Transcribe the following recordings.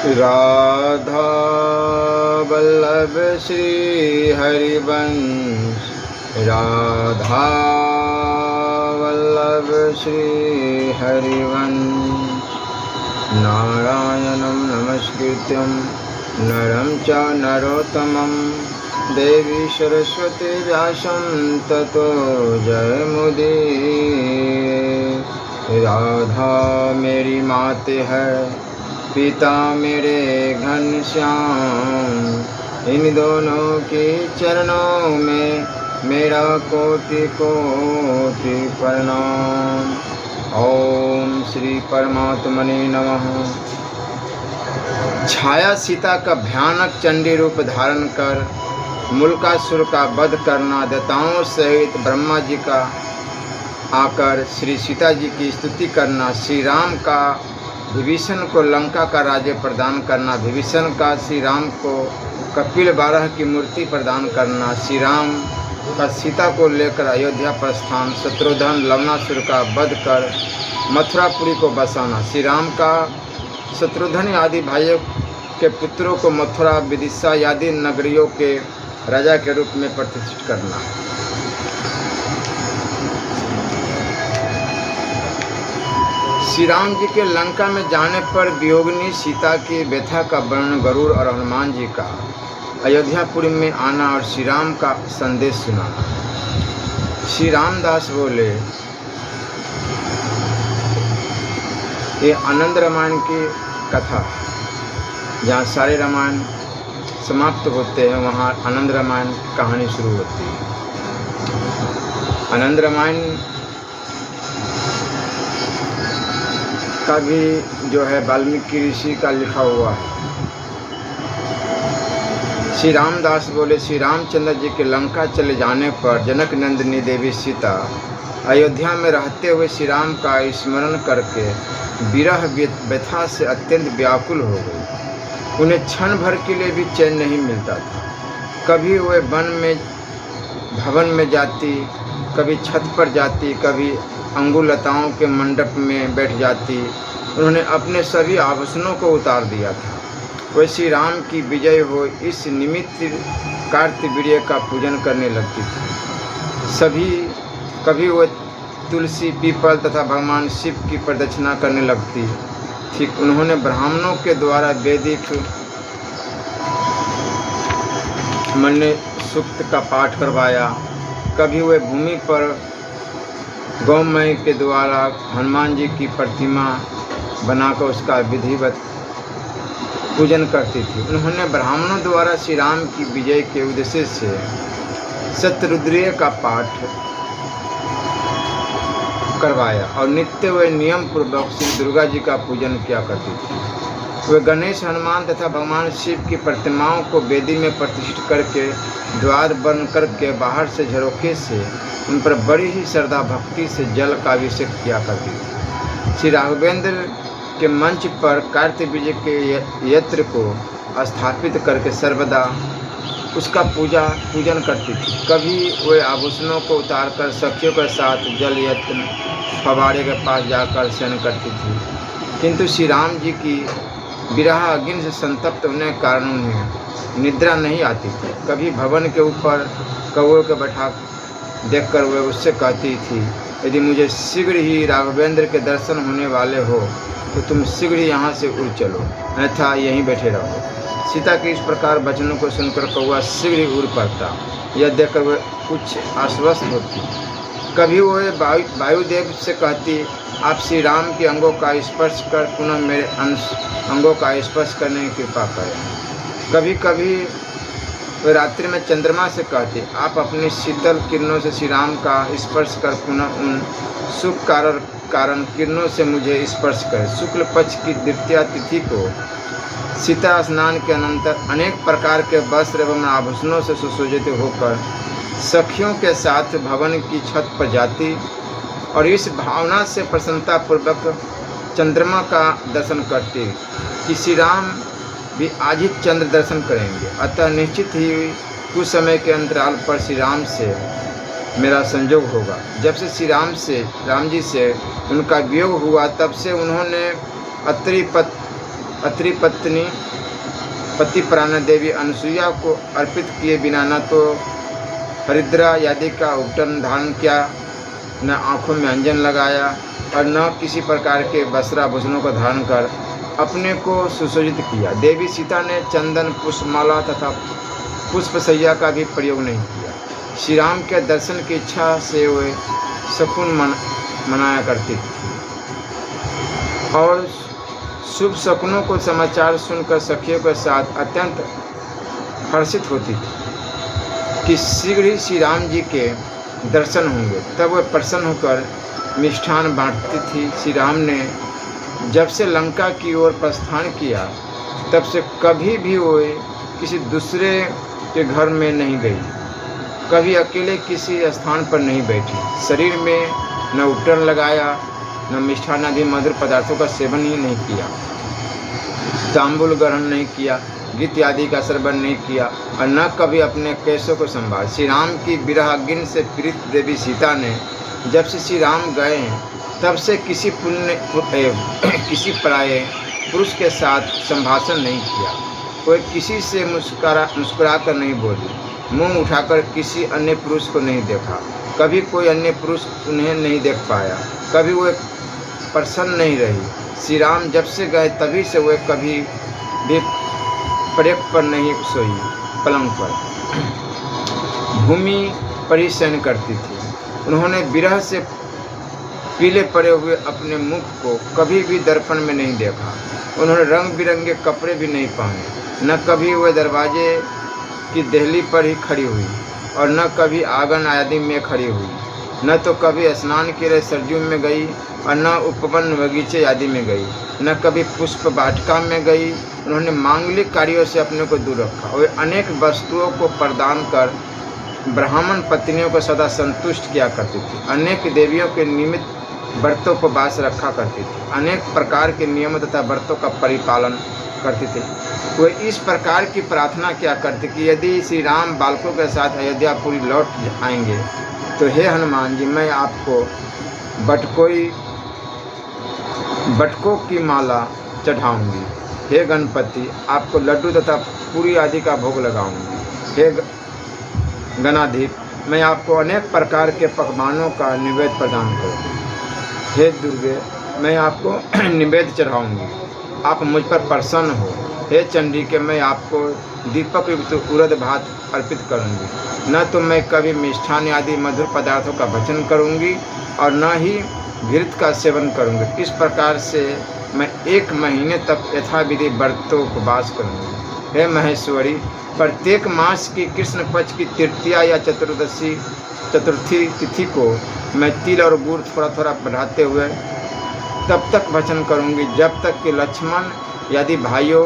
राधा वल्लभ श्री हरिवंश, राधा वल्लभ श्री हरिवंश। नारायणं नमस्कृत्यं नरं च नरोत्तमं देवी सरस्वती व्यासं ततो जयमुदीरये। राधा मेरी माते है, पिता मेरे घनश्याम, इन दोनों के चरणों में मेरा कोटि कोटि प्रणाम। ओम श्री परमात्मने नमः। छाया सीता का भयानक चंडी रूप धारण कर मुल्कासुर का वध करना, देवताओं सहित ब्रह्मा जी का आकर श्री सीता जी की स्तुति करना, श्री राम का विभीषण को लंका का राज्य प्रदान करना, विभीषण का श्री राम को कपिल बारह की मूर्ति प्रदान करना, श्री राम का सीता को लेकर अयोध्या प्रस्थान, शत्रुघ्न लवणासुर का वध कर मथुरापुरी को बसाना, श्री राम का शत्रुघ्न आदि भाइयों के पुत्रों को मथुरा विदिशा आदि नगरियों के राजा के रूप में प्रतिष्ठित करना। श्री राम जी के लंका में जाने पर वियोगिनी सीता की व्यथा का वर्णन गरुड़ और हनुमान जी का अयोध्यापुरी में आना और श्री राम का संदेश सुनाना। श्री रामदास बोले, ये आनंद रामायण की कथा, जहाँ सारे रामायण समाप्त होते हैं वहाँ आनंद रामायण कहानी शुरू होती है। आनंद रामायण का भी जो है वाल्मीकि ऋषि का लिखा हुआ है। श्री रामदास बोले, श्री रामचंद्र जी के लंका चले जाने पर जनक नंदिनी देवी सीता अयोध्या में रहते हुए श्री राम का स्मरण करके विरह व्यथा से अत्यंत व्याकुल हो गई। उन्हें क्षण भर के लिए भी चैन नहीं मिलता था। कभी वे वन में भवन में जाती, कभी छत पर जाती, कभी अंगुलताओं के मंडप में बैठ जाती। उन्होंने अपने सभी आभूषणों को उतार दिया था। वे श्री राम की विजय हो इस निमित्त कार्तिवीर्य का पूजन करने लगती थी। कभी वे तुलसी, पीपल तथा भगवान शिव की प्रदक्षिणा करने लगती थी। उन्होंने ब्राह्मणों के द्वारा वैदिक मन्य सूक्त का पाठ करवाया। कभी वे भूमि पर गौमय के द्वारा हनुमान जी की प्रतिमा बनाकर उसका विधिवत पूजन करती थी। उन्होंने ब्राह्मणों द्वारा श्री राम की विजय के उद्देश्य से शतरुद्रीय का पाठ करवाया और नित्य वे नियम पूर्वक श्री दुर्गा जी का पूजन किया करती थी। वे गणेश, हनुमान तथा भगवान शिव की प्रतिमाओं को वेदी में प्रतिष्ठित करके द्वार बंद करके बाहर से झरोखे से उन पर बड़ी ही श्रद्धा भक्ति से जल का अभिषेक किया करती थी। श्री राघवेंद्र के मंच पर कार्तिवीर्य के यंत्र को स्थापित करके सर्वदा उसका पूजन करती थी। कभी वे आभूषणों को उतारकर सखियों के साथ जल यत्न फवारे के पास जाकर शयन करती थी। किंतु श्री राम जी की विरह अग्नि से संतप्त होने के कारण उन्हें निद्रा नहीं आती थी। कभी भवन के ऊपर कौओं के बैठा देखकर वे उससे कहती थी, यदि मुझे शीघ्र ही राघवेंद्र के दर्शन होने वाले हो तो तुम शीघ्र ही यहाँ से उड़ चलो, अन्यथा यहीं बैठे रहो। सीता के इस प्रकार वचनों को सुनकर कौआ शीघ्र ही उड़ पड़ता। यह देखकर वे कुछ आश्वस्त होती। कभी वे वायुदेव से कहती, आप श्री राम के अंगों का स्पर्श कर पुनः मेरे अंगों का स्पर्श करने की कृपा करें। कभी कभी वे रात्रि में चंद्रमा से कहते, आप अपनी शीतल किरणों से श्री राम का स्पर्श कर पुनः उन सुख कारण किरणों से मुझे स्पर्श करें। शुक्ल पक्ष की द्वितीया तिथि को सीता स्नान के अनंतर अनेक प्रकार के वस्त्र एवं आभूषणों से सुसज्जित होकर सखियों के साथ भवन की छत पर जाती और इस भावना से प्रसन्नतापूर्वक चंद्रमा का दर्शन करती कि श्री राम भी आज ही चंद्र दर्शन करेंगे। अतः निश्चित ही कुछ समय के अंतराल पर श्री राम से मेरा संयोग होगा। जब से श्री राम जी से उनका वियोग हुआ तब से उन्होंने अत्रि पत्नी पति प्राण देवी अनसुईया को अर्पित किए बिना न तो हरिद्रा आदि का उपटन धारण किया, न आँखों में अंजन लगाया और न किसी प्रकार के वस्त्राभूषणों को धारण कर अपने को सुसज्जित किया। देवी सीता ने चंदन, पुष्पमाला तथा पुष्पसैया का भी प्रयोग नहीं किया। श्री राम के दर्शन की इच्छा से वे शकुन मनाया करती थी और शुभ शकुनों को समाचार सुनकर सखियों के साथ अत्यंत हर्षित होती थी कि शीघ्र ही श्री राम जी के दर्शन होंगे। तब वह प्रसन्न होकर मिष्ठान बांटती थी। श्री राम ने जब से लंका की ओर प्रस्थान किया तब से कभी भी वो किसी दूसरे के घर में नहीं गई, कभी अकेले किसी स्थान पर नहीं बैठी, शरीर में न उपटन लगाया, न मिष्ठान आदि मधुर पदार्थों का सेवन ही नहीं किया, तांबुल ग्रहण नहीं किया, गीत आदि का श्रवण नहीं किया और न कभी अपने केशों को संभाल। श्री राम की विरह अग्नि से पीड़ित देवी सीता ने जब से श्री राम गए तब से किसी पराये पुरुष के साथ संभाषण नहीं किया। कोई किसी से मुस्कुरा कर नहीं बोली, मुंह उठाकर किसी अन्य पुरुष को नहीं देखा, कभी कोई अन्य पुरुष उन्हें नहीं देख पाया, कभी वो प्रसन्न नहीं रही। श्री राम जब से गए तभी से वे कभी भी पलंग पर नहीं सोई, पलंग पर भूमि पर ही शयन करती थी। उन्होंने विरह से पीले पड़े हुए अपने मुख को कभी भी दर्पण में नहीं देखा। उन्होंने रंग बिरंगे कपड़े भी नहीं पहने, न कभी वह दरवाजे की देहली पर ही खड़ी हुई और न कभी आंगन आदि में खड़ी हुई, न तो कभी स्नान के लिए सरजू में गई और न उपवन बगीचे आदि में गई, न कभी पुष्प वाटिका में गई। उन्होंने मांगलिक कार्यों से अपने को दूर रखा। वे अनेक वस्तुओं को प्रदान कर ब्राह्मण पत्नियों को सदा संतुष्ट किया करती थी। अनेक देवियों के निमित्त व्रतोपवास रखा करती थी, अनेक प्रकार के नियमों तथा व्रतों का परिपालन करती थी। वे इस प्रकार की प्रार्थना किया करती कि यदि श्री राम बालकों के साथ अयोध्यापुरी लौट आएंगे तो हे हनुमान जी, मैं आपको बटकों की माला चढ़ाऊंगी, हे गणपति आपको लड्डू तथा पूरी आदि का भोग लगाऊंगी, हे गणाधीप मैं आपको अनेक प्रकार के पकवानों का निवेद्य प्रदान करूँगी, हे दुर्गे मैं आपको निवेद्य चढ़ाऊंगी, आप मुझ पर प्रसन्न हो, हे चंडिके मैं आपको दीपक युक्त उड़द भात अर्पित करूंगी, न तो मैं कभी मिष्ठान आदि मधुर पदार्थों का भक्षण करूंगी और न ही घृत का सेवन करूंगी। इस प्रकार से मैं 1 महीने तक यथाविधि व्रतोपवास करूंगी। हे महेश्वरी, प्रत्येक मास की कृष्ण पक्ष की तृतीया या चतुर्थी तिथि को मैं तिल और गुड़ थोड़ा थोड़ा बढ़ाते हुए तब तक भक्षण करूंगी जब तक कि लक्ष्मण आदि भाइयों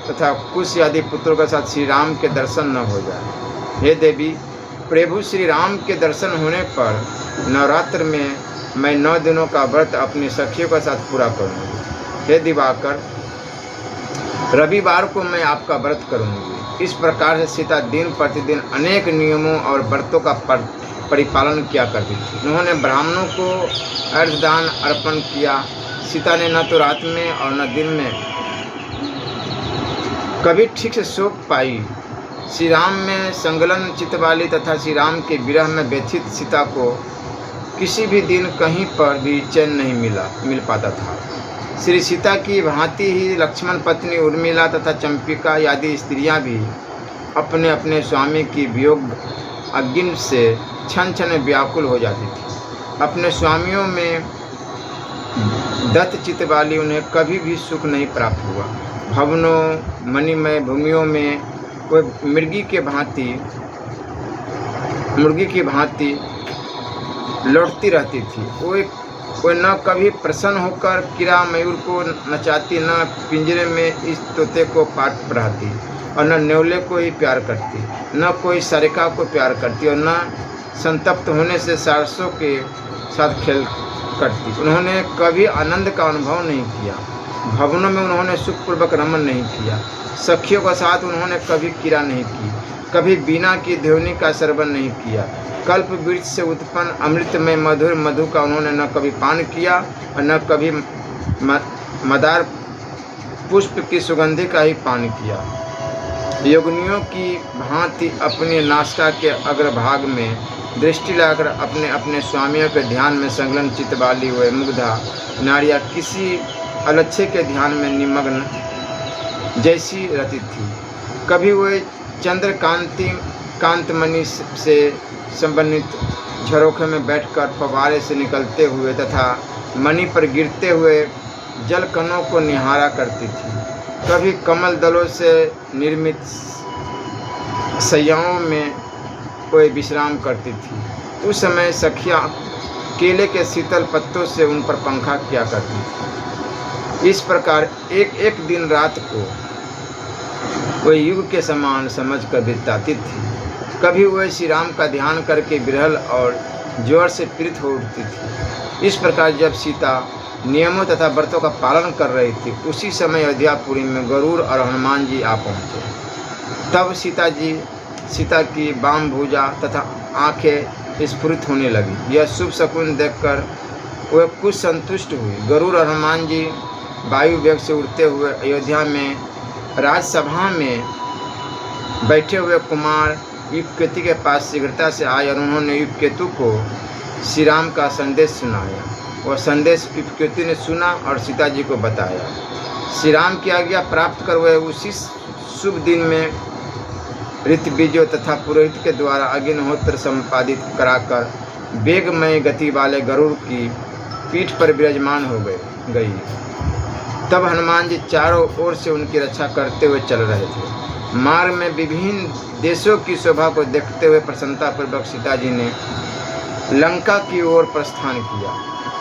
तथा कुश आदि पुत्रों के साथ श्री राम के दर्शन न हो जाए। हे देवी, प्रभु श्री राम के दर्शन होने पर नवरात्र में मैं 9 दिनों का व्रत अपनी सखियों के साथ पूरा करूंगी। हे दिवाकर, रविवार को मैं आपका व्रत करूंगी। इस प्रकार से सीता दिन प्रतिदिन अनेक नियमों और व्रतों का परिपालन किया करती थी। उन्होंने ब्राह्मणों को अर्घदान अर्पण किया। सीता ने न तो रात में और न दिन में कभी ठीक से सो पाई। श्री राम में संगलन चित्त वाली तथा श्री राम के विरह में व्यथित सीता को किसी भी दिन कहीं पर भी चैन नहीं मिल पाता था। श्री सीता की भांति ही लक्ष्मण पत्नी उर्मिला तथा चंपिका आदि स्त्रियां भी अपने अपने स्वामी की वियोग अग्नि से क्षण क्षण व्याकुल हो जाती थी। अपने स्वामियों में दत्त चित्त वाली उन्हें कभी भी सुख नहीं प्राप्त हुआ। भवनों मणिमय भूमियों में वह मुर्गी की भांति लौटती रहती थी। वो न कभी प्रसन्न होकर कीड़ा मयूर को नचाती, न पिंजरे में इस तोते को पाट पढ़ाती और न न्योले को ही प्यार करती, न कोई सरिका को प्यार करती और न संतप्त होने से सारसों के साथ खेल करती। उन्होंने कभी आनंद का अनुभव नहीं किया। भवनों में उन्होंने सुखपूर्वक रमन नहीं किया। सखियों के साथ उन्होंने कभी क्रीड़ा नहीं की, कभी बीना की ध्वनि का श्रवण नहीं किया। कल्प वृक्ष से उत्पन्न अमृत में मधुर मधु का उन्होंने न कभी पान किया और न कभी पुष्प की सुगंधि का ही पान किया। योगिनियों की भांति अपनी नासिका के अग्रभाग में दृष्टि लगाकर अपने अपने स्वामियों के ध्यान में संलग्न चित्त वाली हुए मुग्धा नारियां किसी अलक्ष्य के ध्यान में निमग्न जैसी रहती थी। कभी वे कांतमणि से संबंधित झरोखे में बैठकर फव्वारे से निकलते हुए तथा मणि पर गिरते हुए जल कणों को निहारा करती थी। कभी कमल दलों से निर्मित शैयाओं में कोई विश्राम करती थी। उस समय सखियां केले के शीतल पत्तों से उन पर पंखा किया करती थी। इस प्रकार एक एक दिन रात को वह युग के समान समझकर बिताती थी। कभी वह श्री राम का ध्यान करके विरहल और जोर से पीड़ित हो उठती थी। इस प्रकार जब सीता नियमों तथा व्रतों का पालन कर रही थी, उसी समय अयोध्यापुरी में गरुड़ और हनुमान जी आ पहुँचे। तब सीता की बाम भुजा तथा आंखें स्फुरित होने लगी। यह शुभ शकुन देखकर वह कुछ संतुष्ट हुई। गरुड़ और हनुमान जी वायु वेग से उड़ते हुए अयोध्या में राजसभा में बैठे हुए कुमार युगकेतु के पास शीघ्रता से आए और उन्होंने युगकेतु को श्री राम का संदेश सुनाया। वह संदेश युगकेतु ने सुना और सीता जी को बताया। श्री राम की आज्ञा प्राप्त कर वह उसी शुभ दिन में ऋतविजों तथा पुरोहित के द्वारा अग्निहोत्र संपादित कराकर वेगमय गति वाले गरुड़ की पीठ पर विराजमान हो गई। तब हनुमान जी चारों ओर से उनकी रक्षा करते हुए चल रहे थे। मार्ग में विभिन्न देशों की शोभा को देखते हुए प्रसन्नतापूर्वक सीता जी ने लंका की ओर प्रस्थान किया।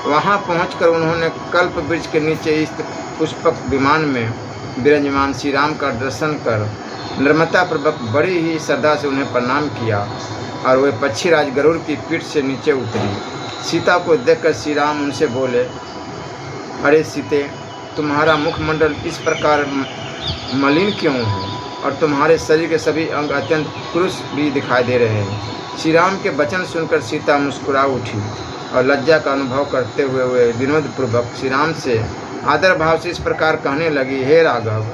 वहां पहुंचकर उन्होंने कल्प वृक्ष के नीचे स्थित पुष्पक विमान में विराजमान श्री राम का दर्शन कर निर्मतापूर्वक बड़ी ही श्रद्धा से उन्हें प्रणाम किया और वे पक्षीराज गरुड़ की पीठ से नीचे उतरी। सीता को देखकर श्री राम उनसे बोले, अरे सीते, तुम्हारा मुखमंडल इस प्रकार मलिन क्यों है और तुम्हारे शरीर के सभी अंग अत्यंत पुरुष भी दिखाई दे रहे हैं। श्री राम के वचन सुनकर सीता मुस्कुरा उठी और लज्जा का अनुभव करते हुए वे विनोदपूर्वक श्री राम से आदर भाव से इस प्रकार कहने लगी, हे राघव,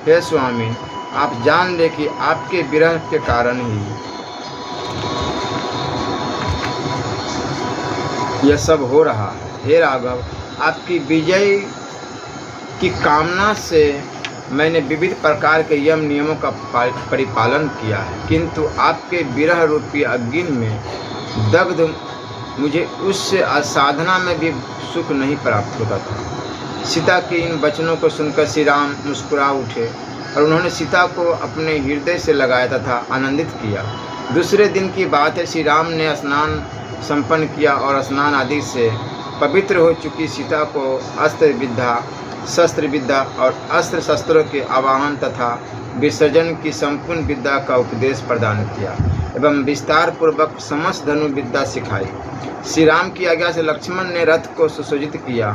हे स्वामी, आप जान ले कि आपके विरह के कारण ही यह सब हो रहा है। हे राघव, आपकी विजय की कामना से मैंने विविध प्रकार के यम नियमों का परिपालन किया है, किंतु आपके विरह रूपी अग्नि में दग्ध मुझे उससे असाधना में भी सुख नहीं प्राप्त होता था। सीता के इन वचनों को सुनकर श्री राम मुस्कुरा उठे और उन्होंने सीता को अपने हृदय से लगाया तथा आनंदित किया। दूसरे दिन की बात है, श्री राम ने स्नान संपन्न किया और स्नान आदि से पवित्र हो चुकी सीता को अस्त्र विद्या, शस्त्र विद्या और अस्त्र शस्त्रों के आवाहन तथा विसर्जन की संपूर्ण विद्या का उपदेश प्रदान किया एवं विस्तार पूर्वक समस्त धनु विद्या सिखाई। श्री राम की आज्ञा से लक्ष्मण ने रथ को सुसज्जित किया।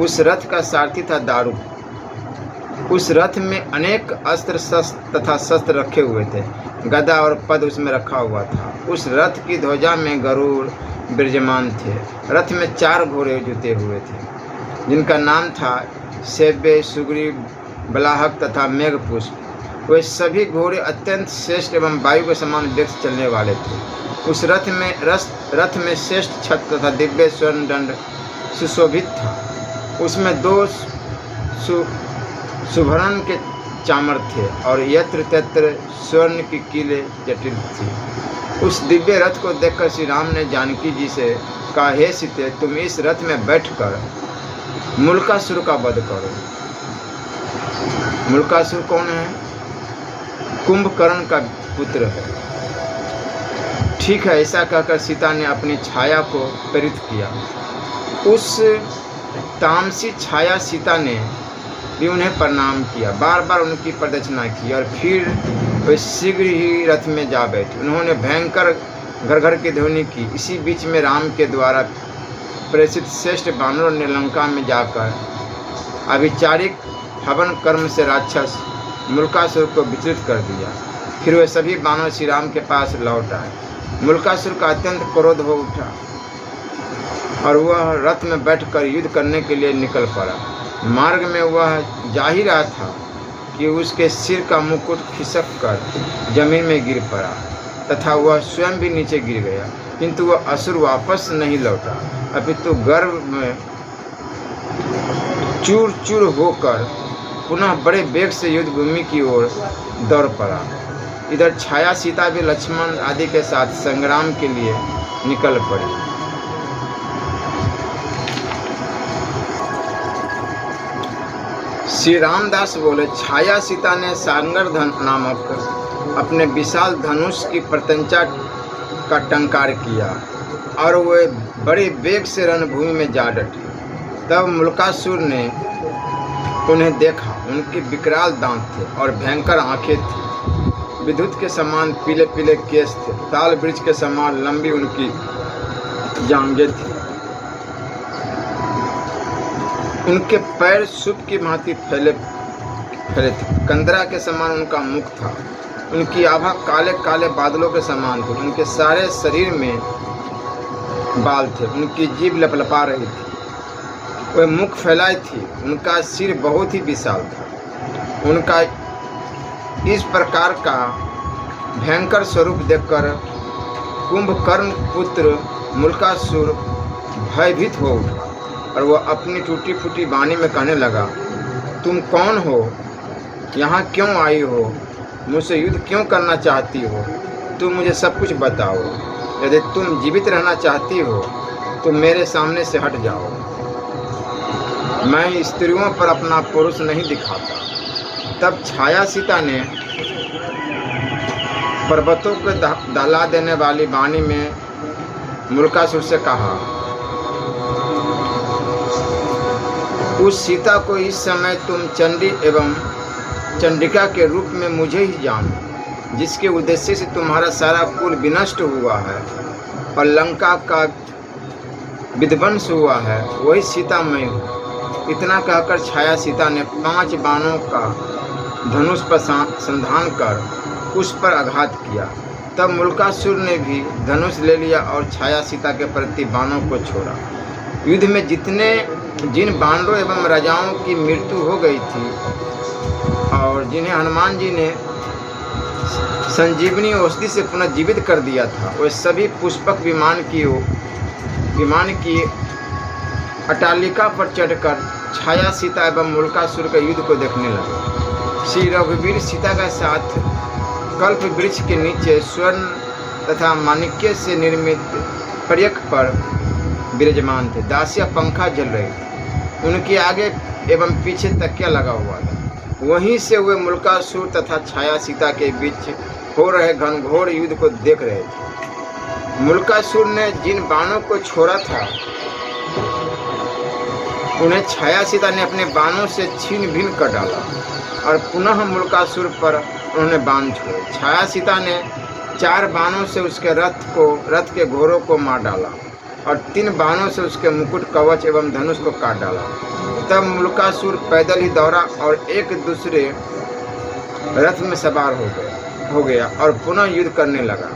उस रथ का सारथी था दारुक। उस रथ में अनेक अस्त्र शस्त्र तथा शस्त्र रखे हुए थे। गदा और पद उसमें रखा हुआ था। उस रथ की ध्वजा में गरुड़ विराजमान थे। रथ में 4 घोड़े जुते हुए थे, जिनका नाम था सेव्य, सुग्रीव, बलाहक तथा मेघपुष्प। वे सभी घोड़े अत्यंत श्रेष्ठ एवं वायु के समान वेग से चलने वाले थे। उस रथ में श्रेष्ठ छत्र तथा दिव्य स्वर्ण दंड सुशोभित था। उसमें 2 सुभरण के चामर थे और यत्र तत्र स्वर्ण की कीलें जटिल थी। उस दिव्य रथ को देखकर श्री राम ने जानकी जी से कहा, हे सीते, तुम इस रथ में बैठकर मुल्कासुर का वध करो। मुल्कासुर कौन है? कुंभकर्ण का पुत्र है। ठीक है, ऐसा कहकर सीता ने अपनी छाया को प्रेरित किया। उस तामसी छाया सीता ने भी उन्हें प्रणाम किया, बार बार उनकी प्रदक्षिणा की और फिर वे शीघ्र ही रथ में जा बैठे। उन्होंने भयंकर घर की ध्वनि की। इसी बीच में राम के द्वारा प्रेषित श्रेष्ठ वानरों ने लंका में जाकर अभिचारिक हवन कर्म से राक्षस मुल्कासुर को विचलित कर दिया। फिर वे सभी वानर श्री राम के पास लौट आए। मुल्कासुर का अत्यंत क्रोध हो उठा और वह रथ में बैठकर युद्ध करने के लिए निकल पड़ा। मार्ग में वह जा ही रहा था कि उसके सिर का मुकुट खिसक कर जमीन में गिर पड़ा तथा वह स्वयं भी नीचे गिर गया, किंतु वह असुर वापस नहीं लौटा, अपितु गर्व में चूर चूर होकर पुनः बड़े वेग से युद्ध भूमि की ओर दौड़ पड़ा। इधर छाया सीता भी लक्ष्मण आदि के साथ संग्राम के लिए निकल पड़ी। श्री रामदास बोले, छाया सीता ने सांगर नामक अपने विशाल धनुष की प्रत्यंचा का टंकार किया और वे बड़े वेग से रणभूमि में जा डटी। तब मुल्कासुर ने उन्हें देखा। उनके विकराल दांत थे और भयंकर आंखें थी, विद्युत के समान पीले पीले केस थे, ताल वृक्ष के समान लंबी उनकी जांघें थी, उनके पैर सूप की भांति फैले थे, कंदरा के समान उनका मुख था, उनकी आभा काले काले बादलों के समान थी, उनके सारे शरीर में बाल थे, उनकी जीभ लपलपा रही थी, वह मुख फैलाई थी, उनका सिर बहुत ही विशाल था। उनका इस प्रकार का भयंकर स्वरूप देखकर कुंभकर्ण पुत्र मुल्कासुर भयभीत हो उठा और वह अपनी टूटी फूटी वाणी में कहने लगा, तुम कौन हो? यहाँ क्यों आई हो? मुझसे युद्ध क्यों करना चाहती हो? तुम मुझे सब कुछ बताओ। यदि तुम जीवित रहना चाहती हो तो मेरे सामने से हट जाओ। मैं स्त्रियों पर अपना पुरुष नहीं दिखाता। तब छाया सीता ने पर्वतों को दहला देने वाली वाणी में मुल्कासुर से कहा, उस सीता को इस समय तुम चंडी एवं चंडिका के रूप में मुझे ही जानो, जिसके उद्देश्य से तुम्हारा सारा कुल विनष्ट हुआ है और लंका का विध्वंस हुआ है, वही सीता मैं हूँ। इतना कहकर छाया सीता ने 5 बाणों का धनुष पर संधान कर उस पर आघात किया। तब मुल्कासुर ने भी धनुष ले लिया और छाया सीता के प्रति बाणों को छोड़ा। युद्ध में जिन बानरों एवं राजाओं की मृत्यु हो गई थी और जिन्हें हनुमान जी ने संजीवनी औषधि से पुनः जीवित कर दिया था, वे सभी पुष्पक विमान की अट्टालिका पर चढ़कर छाया सीता एवं मुल्कासुर के युद्ध को देखने लगे। श्री रघुवीर सीता के साथ कल्प वृक्ष के नीचे स्वर्ण तथा माणिक्य से निर्मित पर्यक पर विराजमान थे। दासियां पंखा जल रही थी, उनके आगे एवं पीछे तकिया लगा हुआ था। वहीं से वे मुल्कासुर तथा छाया सीता के बीच हो रहे घनघोर युद्ध को देख रहे थे। मुल्कासुर ने जिन बाणों को छोड़ा था उन्हें छाया सीता ने अपने बाणों से छीन भिन्न कर डाला और पुनः मुल्कासुर पर उन्होंने बाण छोड़े। छाया सीता ने 4 बाणों से उसके रथ के घोड़ों को मार डाला और 3 बाणों से उसके मुकुट, कवच एवं धनुष को काट डाला। तब मुल्कासुर पैदल ही दौड़ा और एक दूसरे रथ में सवार हो गया और पुनः युद्ध करने लगा।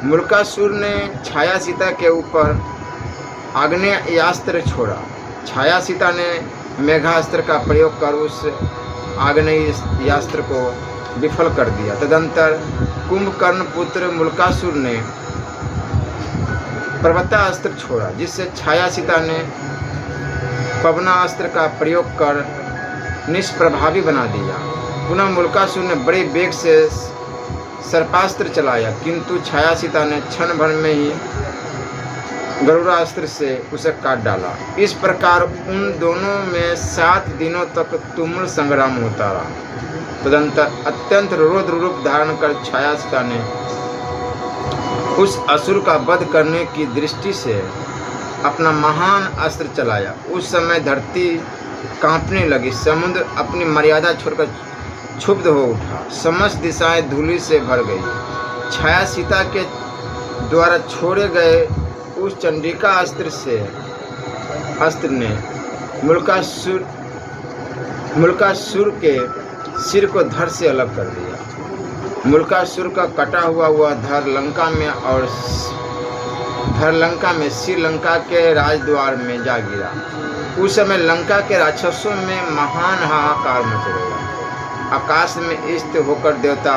मुल्कासुर ने छाया सीता के ऊपर आग्नेयास्त्र छोड़ा। छाया सीता ने मेघास्त्र का प्रयोग कर उस आग्नेयास्त्र को विफल कर दिया। तदंतर कुंभकर्ण पुत्र मुल्कासुर ने पर्वतास्त्र छोड़ा, जिससे छाया सीता ने पवनास्त्र का प्रयोग कर निष्प्रभावी बना दिया। पुनः मुल्कासुर ने बड़े वेग से सर्पास्त्र चलाया, किंतु छाया सीता ने क्षण भर में ही गरुड़ास्त्र से उसे काट डाला। इस प्रकार उन दोनों में 7 दिनों तक तुमुल संग्राम होता रहा। तदंतर अत्यंत रौद्र रूप धारण कर छाया सीता ने उस असुर का वध करने की दृष्टि से अपना महान अस्त्र चलाया। उस समय धरती कांपने लगी, समुद्र अपनी मर्यादा छोड़कर क्षुब्ध हो उठा, समस्त दिशाएं धूलि से भर गई। छाया सीता के द्वारा छोड़े गए उस चंडिका अस्त्र ने मुल्कासुर के सिर को धड़ से अलग कर दिया। मुल्कासुर का कटा हुआ धड़ लंका में श्रीलंका के राजद्वार में जा गिरा। उस समय लंका के राक्षसों में महान हाहाकार मच गया। आकाश में स्थित होकर देवता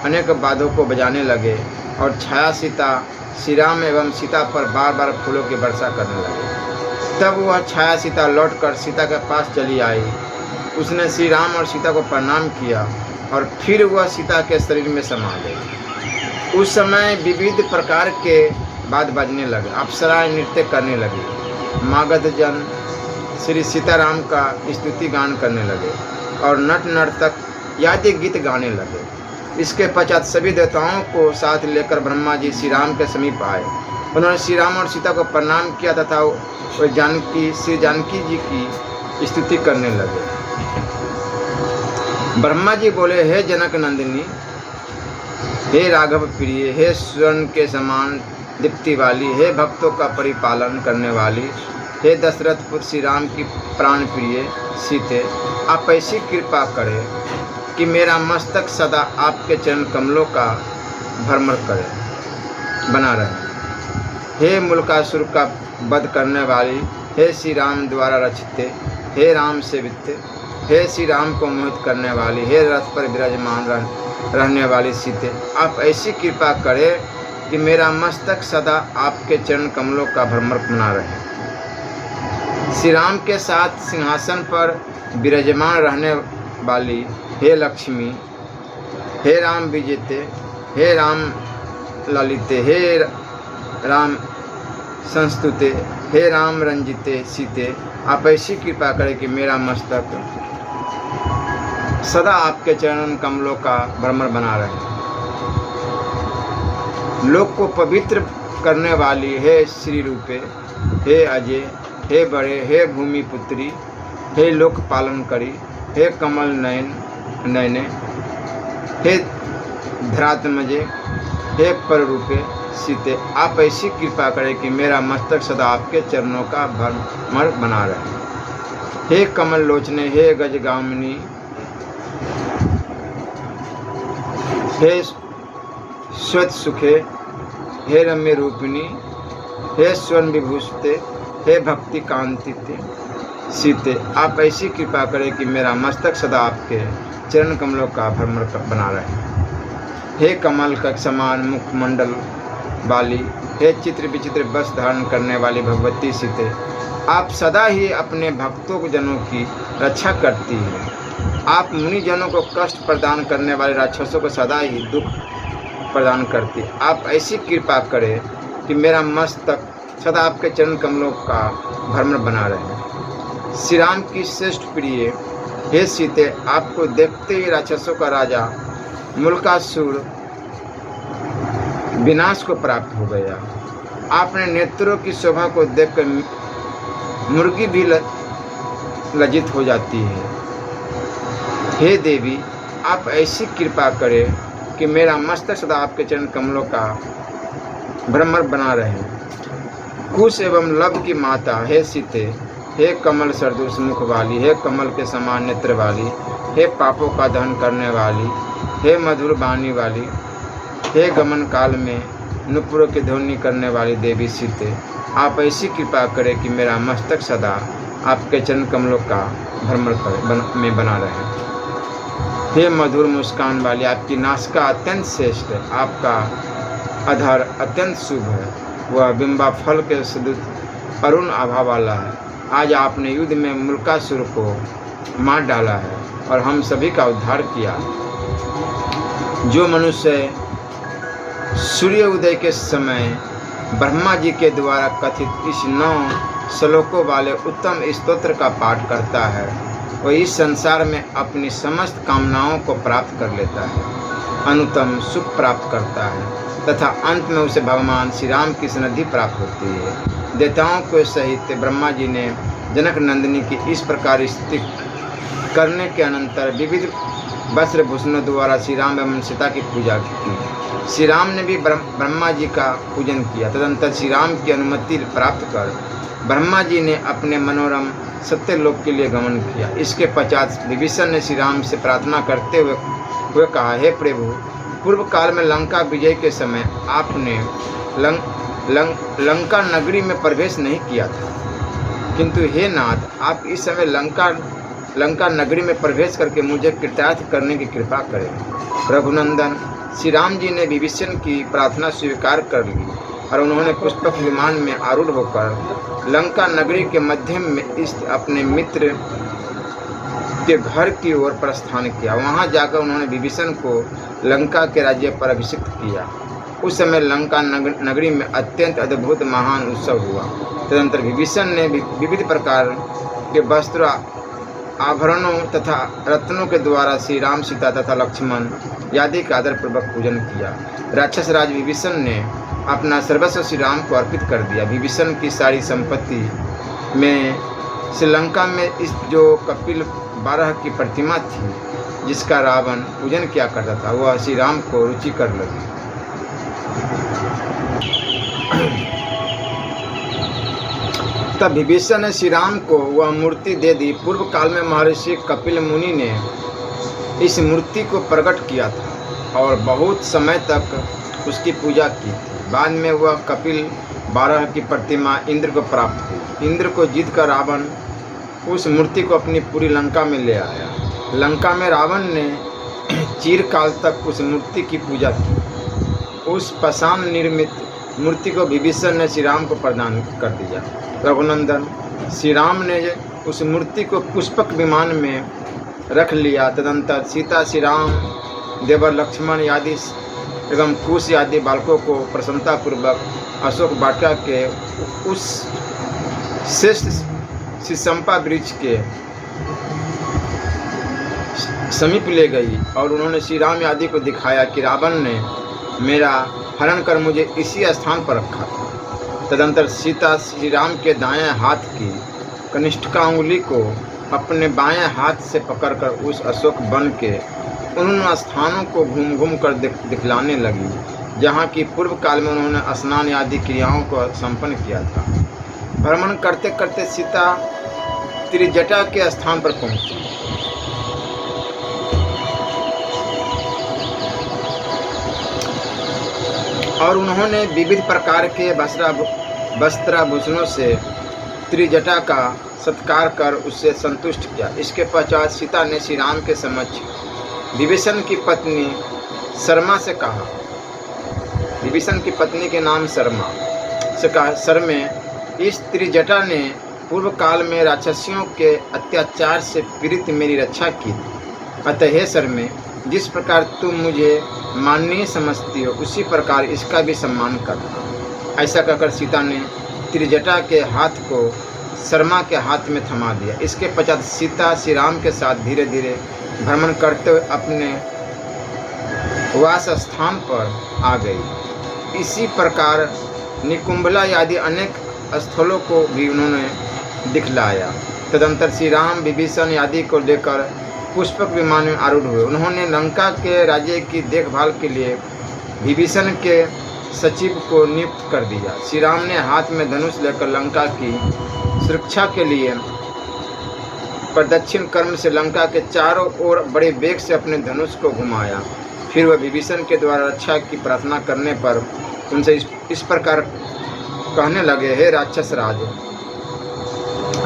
अनेक बादों को बजाने लगे और छाया सीता श्री राम एवं सीता पर बार बार फूलों की वर्षा करने लगे। तब वह छाया सीता लौटकर सीता के पास चली आई। उसने श्री राम और सीता को प्रणाम किया और फिर वह सीता के शरीर में समा गई। उस समय विविध प्रकार के बाद बजने लगे, अप्सराएं नृत्य करने लगी, मागधजन श्री सीताराम का स्तुति गान करने लगे और नट नर्तक आदि गीत गाने लगे। इसके पश्चात सभी देवताओं को साथ लेकर ब्रह्मा जी श्री राम के समीप आए। उन्होंने श्री राम और सीता को प्रणाम किया तथा वह श्री जानकी जी की स्तुति करने लगे। ब्रह्मा जी बोले, हे जनक नंदिनी, हे राघव प्रिय, हे स्वर्ण के समान दीप्ति वाली, हे भक्तों का परिपालन करने वाली, हे दशरथ पुत्र श्री राम की प्राण प्रिय सीते, आप ऐसी कृपा करें कि मेरा मस्तक सदा आपके चरण कमलों का भ्रमण करे बना रहे। हे मुल्कासुर का वध करने वाली, हे श्री राम द्वारा रचिते, हे राम सेविते, हे श्री राम को मोहित करने वाली, हे रथ पर विराजमान रहने वाली सीते, आप ऐसी कृपा करें कि मेरा मस्तक सदा आपके चरण कमलों का भ्रमण बना रहे। श्री राम के साथ सिंहासन पर विराजमान रहने वाली, हे लक्ष्मी, हे राम विजेते, हे राम ललिते, हे राम संस्तुते, हे राम रंजिते सीते, आप ऐसी कृपा करें कि मेरा मस्तक सदा आपके चरण कमलों का भ्रमण बना रहे। लोक को पवित्र करने वाली, हे श्री रूपे, हे अजय, हे बड़े, हे भूमि पुत्री, हे लोक पालन करी, हे कमल नयने, हे धरात्मजे, हे पररूपे सीते, आप ऐसी कृपा करें कि मेरा मस्तक सदा आपके चरणों का भ्रमण बना रहे। हे कमल लोचने, हे गजगामिनी, हे श्वेत सुखे, हे रम्य रूपिणी, हे स्वर्ण विभूषिते, हे भक्ति कांतिते सीते, आप ऐसी कृपा करें कि मेरा मस्तक सदा आपके चरण कमलों का भ्रमण बना रहे। हे कमल का समान मुखमंडल वाली, हे चित्र विचित्र वस्त्र धारण करने वाली भगवती सीते, आप सदा ही अपने भक्तों जनों की रक्षा करती हैं। आप मुनि जनों को कष्ट प्रदान करने वाले राक्षसों को सदा ही दुख प्रदान करती। आप ऐसी कृपा करें कि मेरा मस्तक सदा आपके चरण कमलों का भ्रमण बना रहे। श्री राम की श्रेष्ठ प्रिय, हे सीते, आपको देखते ही राक्षसों का राजा मुल्कासुर विनाश को प्राप्त हो गया। आपने नेत्रों की शोभा को देखकर मुर्गी भी लज्जित हो जाती है। हे देवी, आप ऐसी कृपा करें कि मेरा मस्तक सदा आपके चरण कमलों का भ्रमण बना रहे। कुश एवं लव की माता, हे सीते, हे कमल सदृश मुख वाली, हे कमल के समान नेत्र वाली, हे पापों का दहन करने वाली, हे मधुर वाणी वाली, हे गमन काल में नुपुरों की ध्वनि करने वाली देवी सीते, आप ऐसी कृपा करें कि मेरा मस्तक सदा आपके चरण कमलों का भ्रमण में बना रहे। हे मधुर मुस्कान वाली, आपकी नासिका अत्यंत श्रेष्ठ है, आपका अधर अत्यंत शुभ है, वह बिंबा फल के सदृश अरुण आभा वाला है। आज आपने युद्ध में मुल्कासुर को मार डाला है और हम सभी का उद्धार किया। जो मनुष्य सूर्य उदय के समय ब्रह्मा जी के द्वारा कथित इस 9 श्लोकों वाले उत्तम स्तोत्र का पाठ करता है, वह इस संसार में अपनी समस्त कामनाओं को प्राप्त कर लेता है, अनुत्तम सुख प्राप्त करता है तथा अंत में उसे भगवान श्री राम की सन्निधि प्राप्त होती है। देवताओं के सहित ब्रह्मा जी ने जनक नंदिनी की इस प्रकार स्तुति करने के अनंतर विविध वस्त्र भूषणों द्वारा श्री राम एवं सीता की पूजा की। श्री राम ने भी ब्रह्मा जी का पूजन किया। तदंतर श्री राम की अनुमति प्राप्त कर ब्रह्मा जी ने अपने मनोरम सत्यलोक के लिए गमन किया। इसके पश्चात विभीषण ने श्री राम से प्रार्थना करते हुए कहा, हे प्रभु, पूर्व काल में लंका विजय के समय आपने लंका नगरी में प्रवेश नहीं किया था। किंतु हे नाथ, आप इस समय लंका नगरी में प्रवेश करके मुझे कृतार्थ करने की कृपा करें। रघुनंदन श्री राम जी ने विभीषण की प्रार्थना स्वीकार कर ली और उन्होंने पुष्पक विमान में आरूढ़ होकर लंका नगरी के मध्य में स्थित अपने मित्र के घर की ओर प्रस्थान किया। वहां जाकर उन्होंने विभीषण को लंका के राज्य पर अभिषिक्त किया। उस समय लंका नगरी में अत्यंत अद्भुत महान उत्सव हुआ। तदनंतर विभीषण ने विविध प्रकार के वस्त्र, आभरणों तथा रत्नों के द्वारा श्री राम, सीता तथा लक्ष्मण आदि का आदर पूर्वक पूजन किया। राक्षस राज विभीषण ने अपना सर्वस्व श्री राम को अर्पित कर दिया। विभीषण की सारी संपत्ति में श्रीलंका में इस जो कपिल 12 की प्रतिमा थी, जिसका रावण पूजन किया करता था, वह श्री राम को रुचिकर लगी। तब विभीषण ने श्री राम को वह मूर्ति दे दी। पूर्व काल में महर्षि कपिल मुनि ने इस मूर्ति को प्रकट किया था और बहुत समय तक उसकी पूजा की थी। बाद में वह कपिल 12 की प्रतिमा इंद्र को प्राप्त हुई। इंद्र को जीतकर रावण उस मूर्ति को अपनी पूरी लंका में ले आया। लंका में रावण ने चिरकाल तक उस मूर्ति की पूजा की। उस पाषाण निर्मित मूर्ति को विभीषण ने श्री राम को प्रदान कर दिया। रघुनंदन श्री राम ने उस मूर्ति को पुष्पक विमान में रख लिया। तदंतर सीता, श्री राम, देवर लक्ष्मण आदि एवं कुश आदि बालकों को प्रसन्नतापूर्वक अशोक वाटिका के उस श्रेष्ठ शीशम्पा वृक्ष के समीप ले गई और उन्होंने श्री राम आदि को दिखाया कि रावण ने मेरा हरण कर मुझे इसी स्थान पर रखा था। तदंतर सीता श्री राम के दाएं हाथ की कनिष्ठिका उंगली को अपने बाएं हाथ से पकड़कर उस अशोक वन के उन स्थानों को घूम घूम कर दिखलाने लगी जहाँ की पूर्व काल में उन्होंने स्नान आदि क्रियाओं को संपन्न किया था। भ्रमण करते करते सीता त्रिजटा के स्थान पर पहुंची। और उन्होंने विविध प्रकार के वस्त्राभूषणों से त्रिजटा का सत्कार कर उससे संतुष्ट किया। इसके पश्चात सीता ने श्री राम के समक्ष विभीषण की पत्नी शर्मा से कहा, विभीषण की पत्नी के नाम शर्मा से कहा, शर्मे, इस त्रिजटा ने पूर्व काल में राक्षसियों के अत्याचार से पीड़ित मेरी रक्षा की। अतः हे शर्मे, जिस प्रकार तुम मुझे माननीय समझती हो उसी प्रकार इसका भी सम्मान करना। ऐसा कहकर सीता ने त्रिजटा के हाथ को शर्मा के हाथ में थमा दिया। इसके पश्चात सीता श्री राम के साथ धीरे धीरे भ्रमण करते हुए अपने वास स्थान पर आ गई। इसी प्रकार निकुंभला आदि अनेक स्थलों को भी उन्होंने दिखलाया। तदंतर श्री राम विभीषण आदि को लेकर पुष्पक विमान में आरूढ़ हुए। उन्होंने लंका के राज्य की देखभाल के लिए विभीषण के सचिव को नियुक्त कर दिया। श्री राम ने हाथ में धनुष लेकर लंका की सुरक्षा के लिए प्रदक्षिण क्रम से लंका के चारों ओर बड़े वेग से अपने धनुष को घुमाया। फिर वह विभीषण के द्वारा रक्षा की प्रार्थना करने पर उनसे इस प्रकार कहने लगे, हे राक्षस राज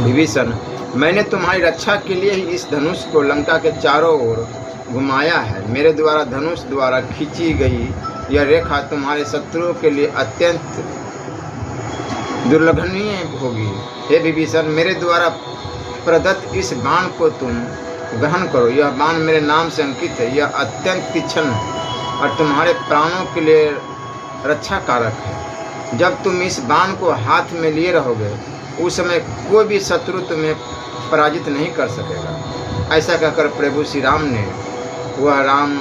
विभीषण, मैंने तुम्हारी रक्षा के लिए ही इस धनुष को लंका के चारों ओर घुमाया है। मेरे द्वारा धनुष द्वारा खींची गई यह रेखा तुम्हारे शत्रुओं के लिए अत्यंत दुर्लभनीय होगी। हे विभीषण, मेरे द्वारा प्रदत्त इस बाण को तुम ग्रहण करो। यह बाण मेरे नाम से अंकित है। यह अत्यंत तीक्ष्ण और तुम्हारे प्राणों के लिए रक्षा कारक है। जब तुम इस बाण को हाथ में लिए रहोगे उस समय कोई भी शत्रु तुम्हें पराजित नहीं कर सकेगा। ऐसा कहकर प्रभु श्री राम ने वह राम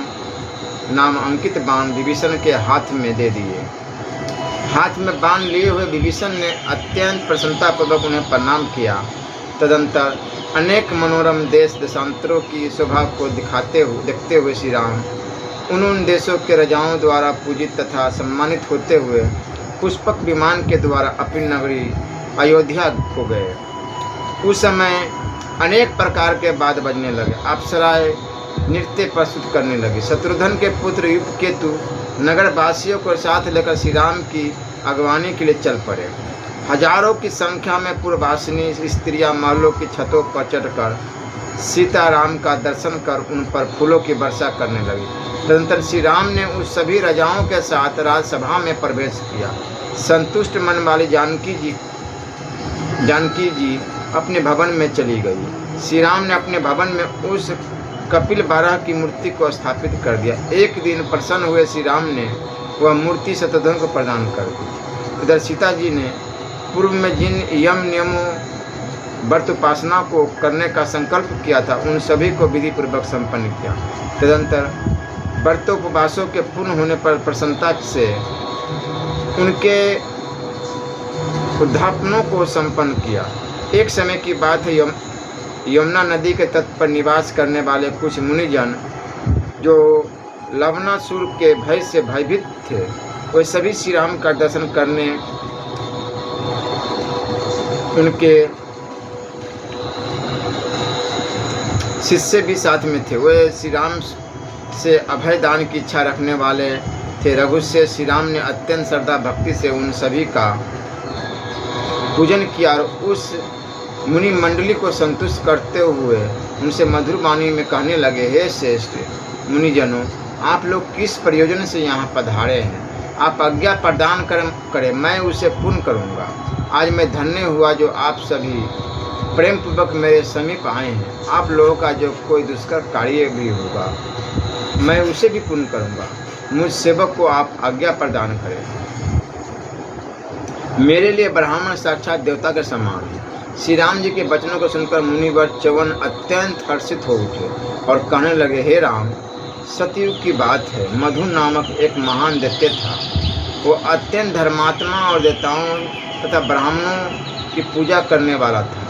नाम अंकित बाण विभीषण के हाथ में दे दिए। हाथ में बाण लिए हुए विभीषण ने अत्यंत प्रसन्नतापूर्वक उन्हें प्रणाम किया। तदंतर अनेक मनोरम देश देशांतरों की शोभा को देखते हुए श्री राम उन देशों के राजाओं द्वारा पूजित तथा सम्मानित होते हुए पुष्पक विमान के द्वारा अपनी नगरी अयोध्या को गए। उस समय अनेक प्रकार के वाद्य बजने लगे। अप्सराएं नृत्य प्रस्तुत करने लगी। शत्रुघ्न के पुत्र युगकेतु नगर वासियों को साथ लेकर श्री राम की अगवानी के लिए चल पड़े। हजारों की संख्या में पूर्ववासिनी स्त्रियां महलों की छतों पर चढ़कर सीताराम का दर्शन कर उन पर फूलों की वर्षा करने लगी। तदनंतर श्री राम ने उस सभी राजाओं के साथ राजसभा में प्रवेश किया। संतुष्ट मन वाली जानकी जी अपने भवन में चली गई। श्री राम ने अपने भवन में उस कपिल बारह की मूर्ति को स्थापित कर दिया। एक दिन प्रसन्न हुए श्री राम ने वह मूर्ति शत्रुघ्न को प्रदान कर दी। इधर सीता जी ने पूर्व में जिन यम नियमों व्रत उपासना को करने का संकल्प किया था उन सभी को विधि पूर्वक संपन्न किया। तदंतर व्रतोपवासों के पूर्ण होने पर प्रसन्नता से उनके उद्यापनों को संपन्न किया। एक समय की बात है, यमुना नदी के तट पर निवास करने वाले कुछ मुनिजन जो लवणासुर के भय से भयभीत थे, वे सभी श्री राम का दर्शन करने उनके शिष्य भी साथ में थे। वे श्री राम से अभय दान की इच्छा रखने वाले थे। रघुसे श्री राम ने अत्यंत श्रद्धा भक्ति से उन सभी का पूजन किया और उस मुनि मंडली को संतुष्ट करते हुए उनसे मधुर वाणी में कहने लगे, हे श्रेष्ठ मुनिजनों, आप लोग किस प्रयोजन से यहाँ पधारे हैं? आप आज्ञा प्रदान करें, मैं उसे पूर्ण करूँगा। आज मैं धन्य हुआ जो आप सभी प्रेम पूर्वक मेरे समीप आए हैं। आप लोगों का जो कोई दुष्कर कार्य भी होगा मैं उसे भी पूर्ण करूँगा। मुझ सेवक को आप आज्ञा प्रदान करें। मेरे लिए ब्राह्मण साक्षात देवता के समान है। श्री राम जी के वचनों को सुनकर मुनिवर च्यवन अत्यंत हर्षित हो उठे और कहने लगे, हे राम, सतयुग की बात है, मधु नामक एक महान दैत्य था। वो अत्यंत धर्मात्मा और देवताओं तथा ब्राह्मणों की पूजा करने वाला था।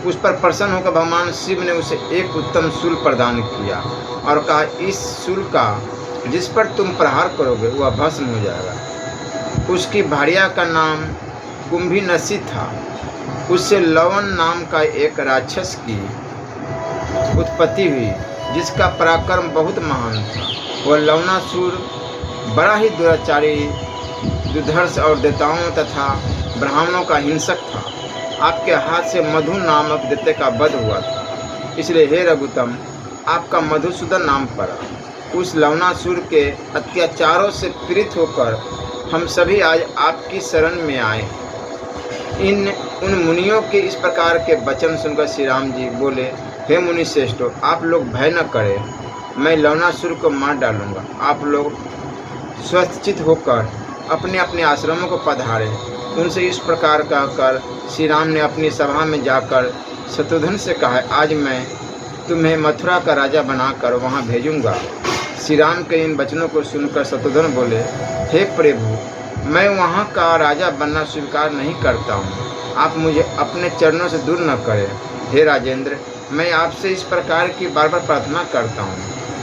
उस पर प्रसन्न होकर भगवान शिव ने उसे एक उत्तम शूल प्रदान किया और कहा, इस शूल का जिस पर तुम प्रहार करोगे वह भस्म हो जाएगा। उसकी भार्या का नाम कुंभीनसी था। उससे लवन नाम का एक राक्षस की उत्पत्ति हुई जिसका पराक्रम बहुत महान था। वह लवणासुर बड़ा ही दुराचारी, दुर्धर्ष और देवताओं तथा ब्राह्मणों का हिंसक था। आपके हाथ से मधु नामक दैत्य का वध हुआ था, इसलिए हे रघुत्तम, आपका मधुसूदन नाम पड़ा। उस लवणासुर के अत्याचारों से पीड़ित होकर हम सभी आज आपकी शरण में आए। उन मुनियों के इस प्रकार के वचन सुनकर श्री राम जी बोले, हे मुनि श्रेष्ठों, आप लोग भय न करें, मैं लवणासुर को मार डालूंगा। आप लोग स्वस्थचित होकर अपने अपने आश्रमों को पधारे। उनसे इस प्रकार कहकर श्री राम ने अपनी सभा में जाकर शत्रुघ्न से कहा, आज मैं तुम्हें मथुरा का राजा बनाकर वहाँ भेजूंगा। श्री राम के इन वचनों को सुनकर शत्रुघ्न बोले, हे प्रभु, मैं वहाँ का राजा बनना स्वीकार नहीं करता हूँ। आप मुझे अपने चरणों से दूर न करें। हे राजेंद्र, मैं आपसे इस प्रकार की बार बार प्रार्थना करता हूँ।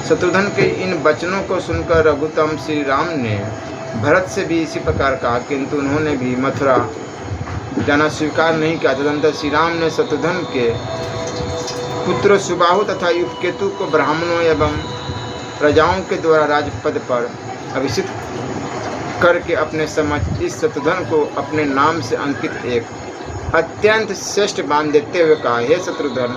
शत्रुघ्न के इन वचनों को सुनकर रघुत्तम श्री राम ने भरत से भी इसी प्रकार कहा, किंतु उन्होंने भी मथुरा जाना स्वीकार नहीं किया। तदनंतर श्री राम ने शत्रुघ्न के पुत्र सुबाहु तथा युवकेतु को ब्राह्मणों एवं प्रजाओं के द्वारा राजपद पर अभिषिक्त करके अपने समक्ष इस शत्रुघ्न को अपने नाम से अंकित एक अत्यंत श्रेष्ठ बाण देते हुए कहा, हे शत्रुघ्न,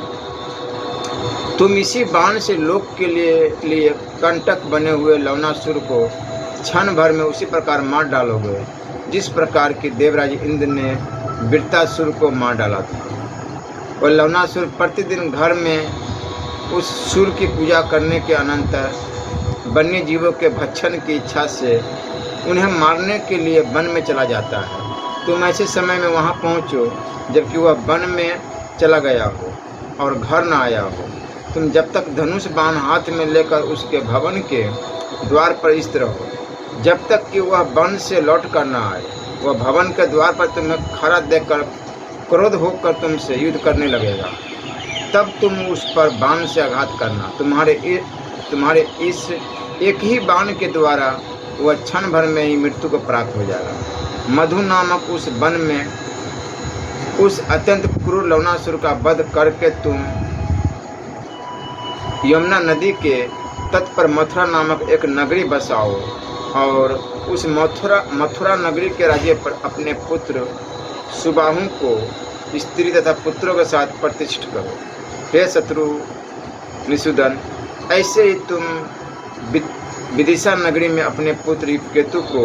तुम इसी बाण से लोक के लिए कंटक बने हुए लवणासुर को क्षण भर में उसी प्रकार मार डालोगे जिस प्रकार की देवराज इंद्र ने वृत्तासुर को मार डाला था। और लवणासुर प्रतिदिन घर में उस सुर की पूजा करने के अनंतर वन्य जीवों के भक्षण की इच्छा से उन्हें मारने के लिए वन में चला जाता है। तुम ऐसे समय में वहाँ पहुँचो जबकि वह वन में चला गया हो और घर न आया हो। तुम जब तक धनुष बाण हाथ में लेकर उसके भवन के द्वार पर स्थिर रहो, जब तक कि वह वन से लौट कर न आए। वह भवन के द्वार पर तुम्हें खड़ा देखकर क्रोध होकर तुमसे युद्ध करने लगेगा। तब तुम उस पर बाण से आघात करना। तुम्हारे इस एक ही बाण के द्वारा वह क्षण भर में ही मृत्यु को प्राप्त हो जाएगा। मधु नामक उस वन में उस अत्यंत क्रूर लवणासुर का वध करके तुम यमुना नदी के तट पर मथुरा नामक एक नगरी बसाओ और उस मथुरा नगरी के राज्य पर अपने पुत्र सुबाहु को स्त्री तथा पुत्रों के साथ प्रतिष्ठित करो। हे शत्रु निषूदन, ऐसे ही तुम विदिशा नगरी में अपने पुत्र केतु को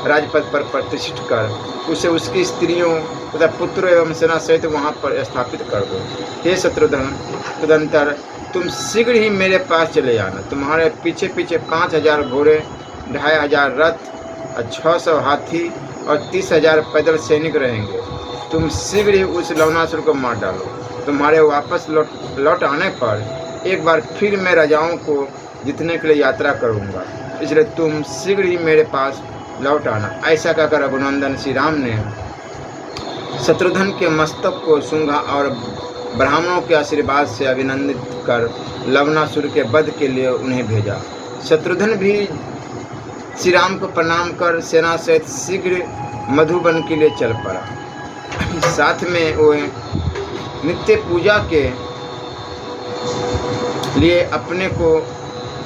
राजपद पर प्रतिष्ठित कर उसे उसकी स्त्रियों तथा पुत्रों एवं सेना सहित वहाँ पर स्थापित कर दो। हे शत्रुघ्न, तदंतर तुम शीघ्र ही मेरे पास चले आना। तुम्हारे पीछे पीछे 5000 घोड़े, 2500 रथ, 600 हाथी और 30,000 पैदल सैनिक रहेंगे। तुम शीघ्र ही उस लवणासुर को मार डालो। तुम्हारे वापस लौट आने पर एक बार फिर मैं राजाओं को जीतने के लिए यात्रा करूंगा, इसलिए तुम शीघ्र ही मेरे पास लौट आना। ऐसा कहकर रघुनंदन श्री राम ने शत्रुघ्न के मस्तक को सूंघा और ब्राह्मणों के आशीर्वाद से अभिनंदित कर लवणासुर के वध के लिए उन्हें भेजा। शत्रुघ्न भी श्री राम को प्रणाम कर सेना सहित शीघ्र मधुबन के लिए चल पड़ा। साथ में वो नित्य पूजा के लिए अपने को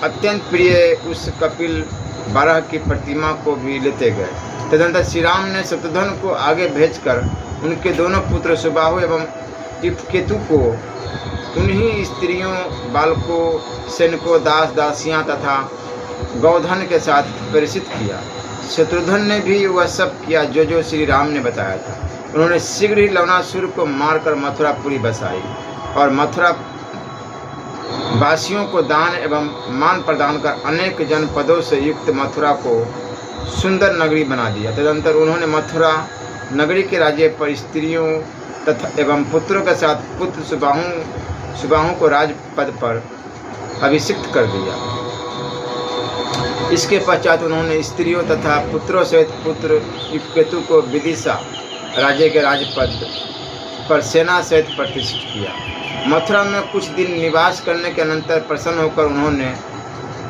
अत्यंत प्रिय उस कपिल बारह की प्रतिमा को भी लेते गए। तदनंतर श्री राम ने शत्रुघ्न को आगे भेजकर उनके दोनों पुत्र सुबाहु एवं केतु को उन्हीं स्त्रियों, बालकों, सैनिकों, दास दासियां तथा गौधन के साथ प्रेषित किया। शत्रुघ्न ने भी वह सब किया जो श्री राम ने बताया था। उन्होंने शीघ्र ही लवणासुर को मारकर मथुरापुरी बसाई और मथुरा वासियों को दान एवं मान प्रदान कर अनेक जनपदों से युक्त मथुरा को सुंदर नगरी बना दिया। तदंतर उन्होंने मथुरा नगरी के राज्य पर स्त्रियों तथा एवं पुत्रों के साथ पुत्र सुबाहु को राजपद पर अभिषिक्त कर दिया। इसके पश्चात उन्होंने स्त्रियों तथा पुत्रों सहित पुत्र केतु को विदिशा राज्य के राजपद पर सेना सहित प्रतिष्ठित किया। मथुरा में कुछ दिन निवास करने के अनंतर प्रसन्न होकर उन्होंने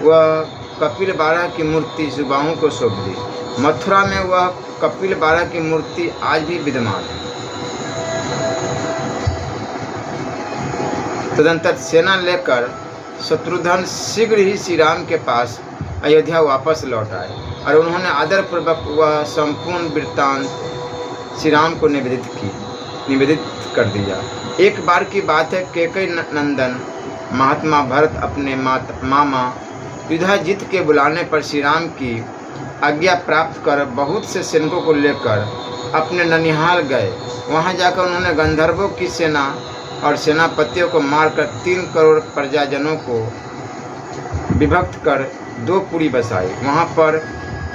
वह कपिल बारह की मूर्ति सुबाहु को सौंप दी। मथुरा में वह कपिल बारह की मूर्ति आज भी विद्यमान है। तदंतर सेना लेकर शत्रुघ्न शीघ्र ही श्री राम के पास अयोध्या वापस लौट आए और उन्होंने आदरपूर्वक वह संपूर्ण वृत्तांत श्री राम को निवेदित कर दिया। एक बार की बात है, कैकेयी नंदन महात्मा भरत अपने मामा युधाजित के बुलाने पर श्री राम की आज्ञा प्राप्त कर बहुत से सैनिकों को लेकर अपने ननिहाल गए। वहां जाकर उन्होंने गंधर्वों की सेना और सेनापतियों को मारकर 3 करोड़ प्रजाजनों को विभक्त कर 2 पुरी बसाई। वहां पर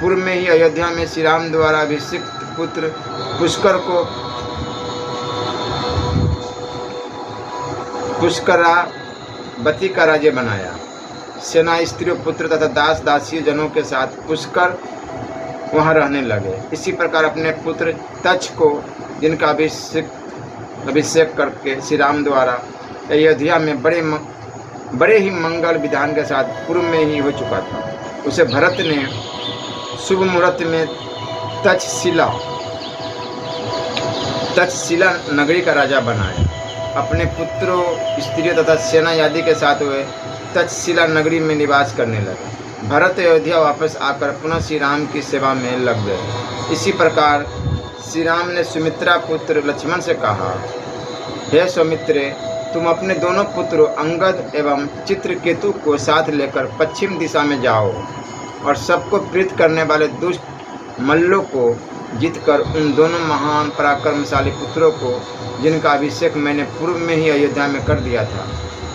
पूर्व में ही अयोध्या में श्री राम द्वारा अभिषिक्त पुत्र पुष्करावती का राज्य बनाया। सेना, स्त्रियों, पुत्र तथा दास दासी जनों के साथ पुष्कर वहां रहने लगे। इसी प्रकार अपने पुत्र तक्ष को, जिनका अभिषेक करके श्री राम द्वारा अयोध्या में बड़े ही मंगल विधान के साथ पूर्व में ही हो चुका था, उसे भरत ने शुभ मुहूर्त में तक्षशिला नगरी का राजा बनाया। अपने पुत्रों, स्त्रियों तथा सेना आदि के साथ वे तक्षशिला नगरी में निवास करने लगे। भरत अयोध्या वापस आकर पुनः श्री राम की सेवा में लग गए। इसी प्रकार श्री राम ने सुमित्रा पुत्र लक्ष्मण से कहा, हे सौमित्रे, तुम अपने दोनों पुत्रों अंगद एवं चित्रकेतु को साथ लेकर पश्चिम दिशा में जाओ और सबको प्रीत करने वाले दुष्ट मल्लों को जीतकर उन दोनों महान पराक्रमशाली पुत्रों को, जिनका अभिषेक मैंने पूर्व में ही अयोध्या में कर दिया था,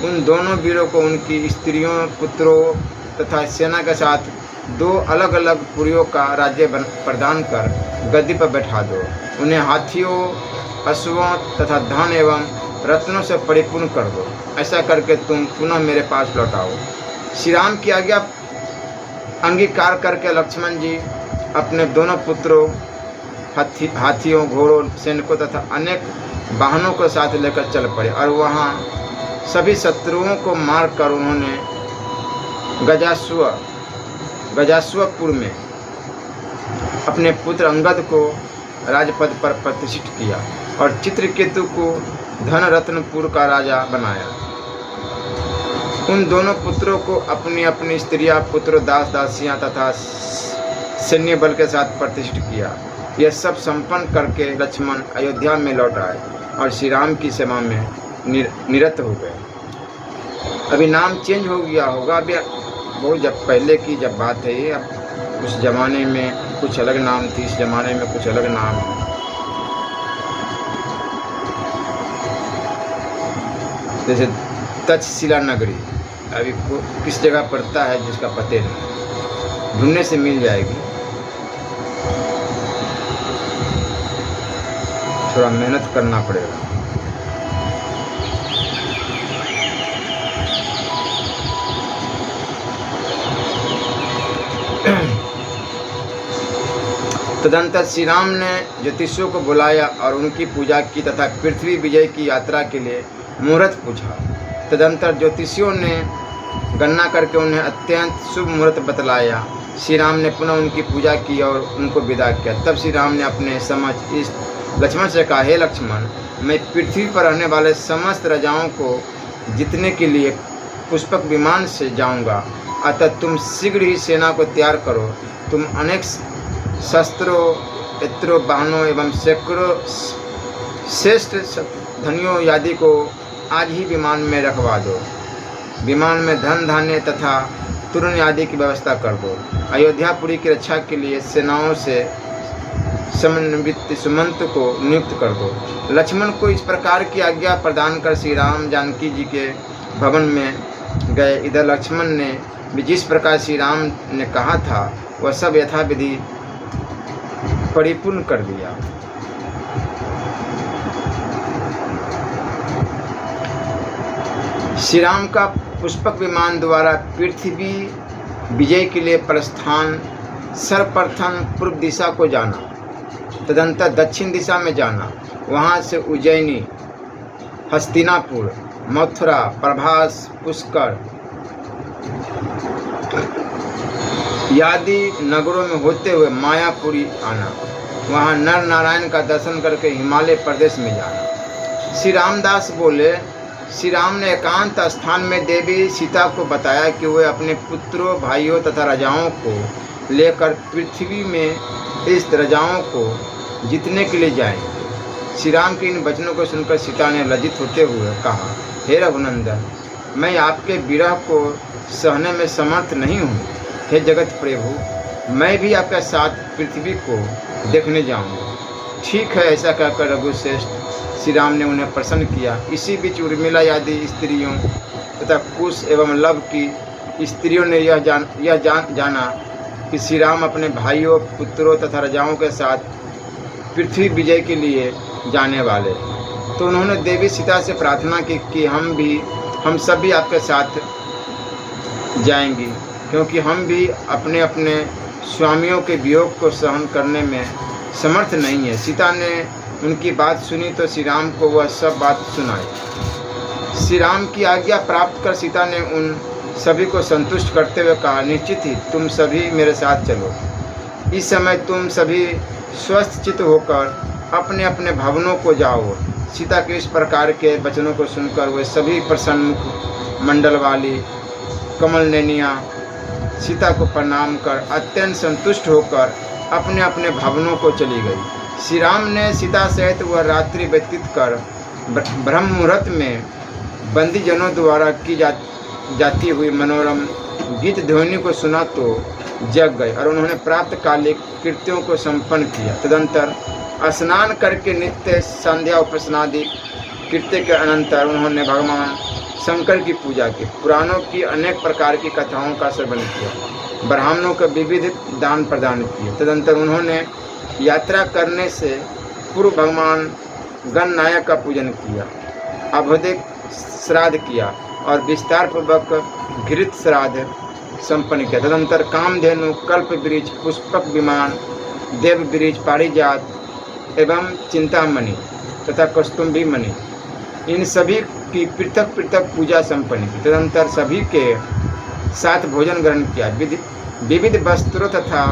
उन दोनों वीरों को उनकी स्त्रियों, पुत्रों तथा सेना के साथ 2 अलग अलग पुरियों का राज्य प्रदान कर गद्दी पर बैठा दो। उन्हें हाथियों, अश्वों तथा धन एवं रत्नों से परिपूर्ण कर दो। ऐसा करके तुम पुनः मेरे पास लौटाओ। श्री राम की आज्ञा अंगीकार करके लक्ष्मण जी अपने दोनों पुत्रों, हाथियों, घोड़ों, सैनिकों तथा अनेक वाहनों को साथ लेकर चल पड़े और वहां सभी शत्रुओं को मारकर उन्होंने गजास्वपुर में अपने पुत्र अंगद को राजपद पर प्रतिष्ठित किया और चित्रकेतु को धनरत्नपुर का राजा बनाया। उन दोनों पुत्रों को अपनी अपनी स्त्रियां, पुत्र, दास दासियां तथा सैन्य बल के साथ प्रतिष्ठित किया। यह सब संपन्न करके लक्ष्मण अयोध्या में लौट आए और श्री राम की सेवा में निरत हो गए। अभी नाम चेंज हो गया होगा, अभी बहुत जब पहले की जब बात है ये। अब उस ज़माने में कुछ अलग नाम थी, इस ज़माने में कुछ अलग नाम है। जैसे तक्षशिला नगरी अभी किस जगह पड़ता है जिसका पते नहीं, ढूंढने से मिल जाएगी, थोड़ा मेहनत करना पड़ेगा। तदंतर श्री राम ने ज्योतिषियों को बुलाया और उनकी पूजा की तथा पृथ्वी विजय की यात्रा के लिए मुहूर्त पूछा। तदंतर ज्योतिषियों ने गणना करके उन्हें अत्यंत शुभ मुहूर्त बतलाया। श्री राम ने पुनः उनकी पूजा की और उनको विदा किया। तब श्री राम ने अपने समझ इस लक्ष्मण से कहा, हे लक्ष्मण, मैं पृथ्वी पर रहने वाले समस्त राजाओं को जीतने के लिए पुष्पक विमान से जाऊंगा, अतः तुम शीघ्र ही सेना को तैयार करो। तुम अनेक शस्त्रों, यत्रों, वाहनों एवं सैकड़ों श्रेष्ठ धनियों आदि को आज ही विमान में रखवा दो। विमान में धन धान्य तथा तुरन आदि की व्यवस्था कर दो। अयोध्यापुरी की रक्षा के लिए सेनाओं से समन्वित सुमंत को नियुक्त कर दो। लक्ष्मण को इस प्रकार की आज्ञा प्रदान कर श्री राम जानकी जी के भवन में गए। इधर लक्ष्मण ने भी जिस प्रकार श्री राम ने कहा था वह सब यथाविधि परिपूर्ण कर दिया। श्री राम का पुष्पक विमान द्वारा पृथ्वी विजय के लिए प्रस्थान सर्वप्रथम पूर्व दिशा को जाना, तदंतर दक्षिण दिशा में जाना, वहाँ से उज्जैनी, हस्तिनापुर, मथुरा, प्रभास, पुष्कर आदि नगरों में होते हुए मायापुरी आना, वहाँ नर नारायण का दर्शन करके हिमालय प्रदेश में जाना। श्री रामदास बोले, श्री राम ने एकांत स्थान में देवी सीता को बताया कि वे अपने पुत्रों, भाइयों तथा राजाओं को लेकर पृथ्वी में इस राजाओं को जीतने के लिए जाएंगे। श्री राम के इन वचनों को सुनकर सीता ने लज्जित होते हुए कहा, हे रघुनंदन, मैं आपके विरह को सहने में समर्थ नहीं हूँ। हे जगत प्रभु, मैं भी आपके साथ पृथ्वी को देखने जाऊँगा। ठीक है, ऐसा कहकर रघुश्रेष्ठ श्री राम ने उन्हें प्रसन्न किया। इसी बीच उर्मिला आदि स्त्रियों तथा कुश एवं लव की स्त्रियों ने यह जाना कि श्री राम अपने भाइयों, पुत्रों तथा राजाओं के साथ पृथ्वी विजय के लिए जाने वाले, तो उन्होंने देवी सीता से प्रार्थना की कि हम सभी आपके साथ जाएंगी, क्योंकि हम भी अपने अपने स्वामियों के वियोग को सहन करने में समर्थ नहीं है। सीता ने उनकी बात सुनी तो श्री राम को वह सब बात सुनाई। श्री राम की आज्ञा प्राप्त कर सीता ने उन सभी को संतुष्ट करते हुए कहा, निश्चित ही तुम सभी मेरे साथ चलो। इस समय तुम सभी स्वस्थ चित्त होकर अपने अपने भवनों को जाओ। सीता के इस प्रकार के वचनों को सुनकर वे सभी प्रसन्न मंडल वाली कमल नैनिया सीता को प्रणाम कर अत्यंत संतुष्ट होकर अपने अपने भवनों को चली गई। श्री राम ने सीता सहित वह रात्रि व्यतीत कर ब्रह्म मुहूर्त में बंदीजनों द्वारा की जाती हुई मनोरम गीत ध्वनि को सुना तो जग गए और उन्होंने प्रातःकालिक कृत्यों को संपन्न किया। तदंतर स्नान करके नित्य संध्या उपासनादि कृत्य के अनंतर उन्होंने भगवान शंकर की पूजा की, पुराणों की अनेक प्रकार की कथाओं का श्रवण किया, ब्राह्मणों को विविध दान प्रदान किए। तदंतर उन्होंने यात्रा करने से पूर्व भगवान गणनायक का पूजन किया, अभोदिक श्राद्ध किया और विस्तार पूर्वक घृत श्राद्ध संपन्न किया। तदंतर कामधेनु, कल्प वृक्ष, पुष्पक विमान, देव वृक्ष, पारिजात एवं चिंतामणि तथा कस्तुम्भी मणि, इन सभी की पृथक पृथक पूजा संपन्न की। तदंतर सभी के साथ भोजन ग्रहण किया, विविध वस्त्रों तथा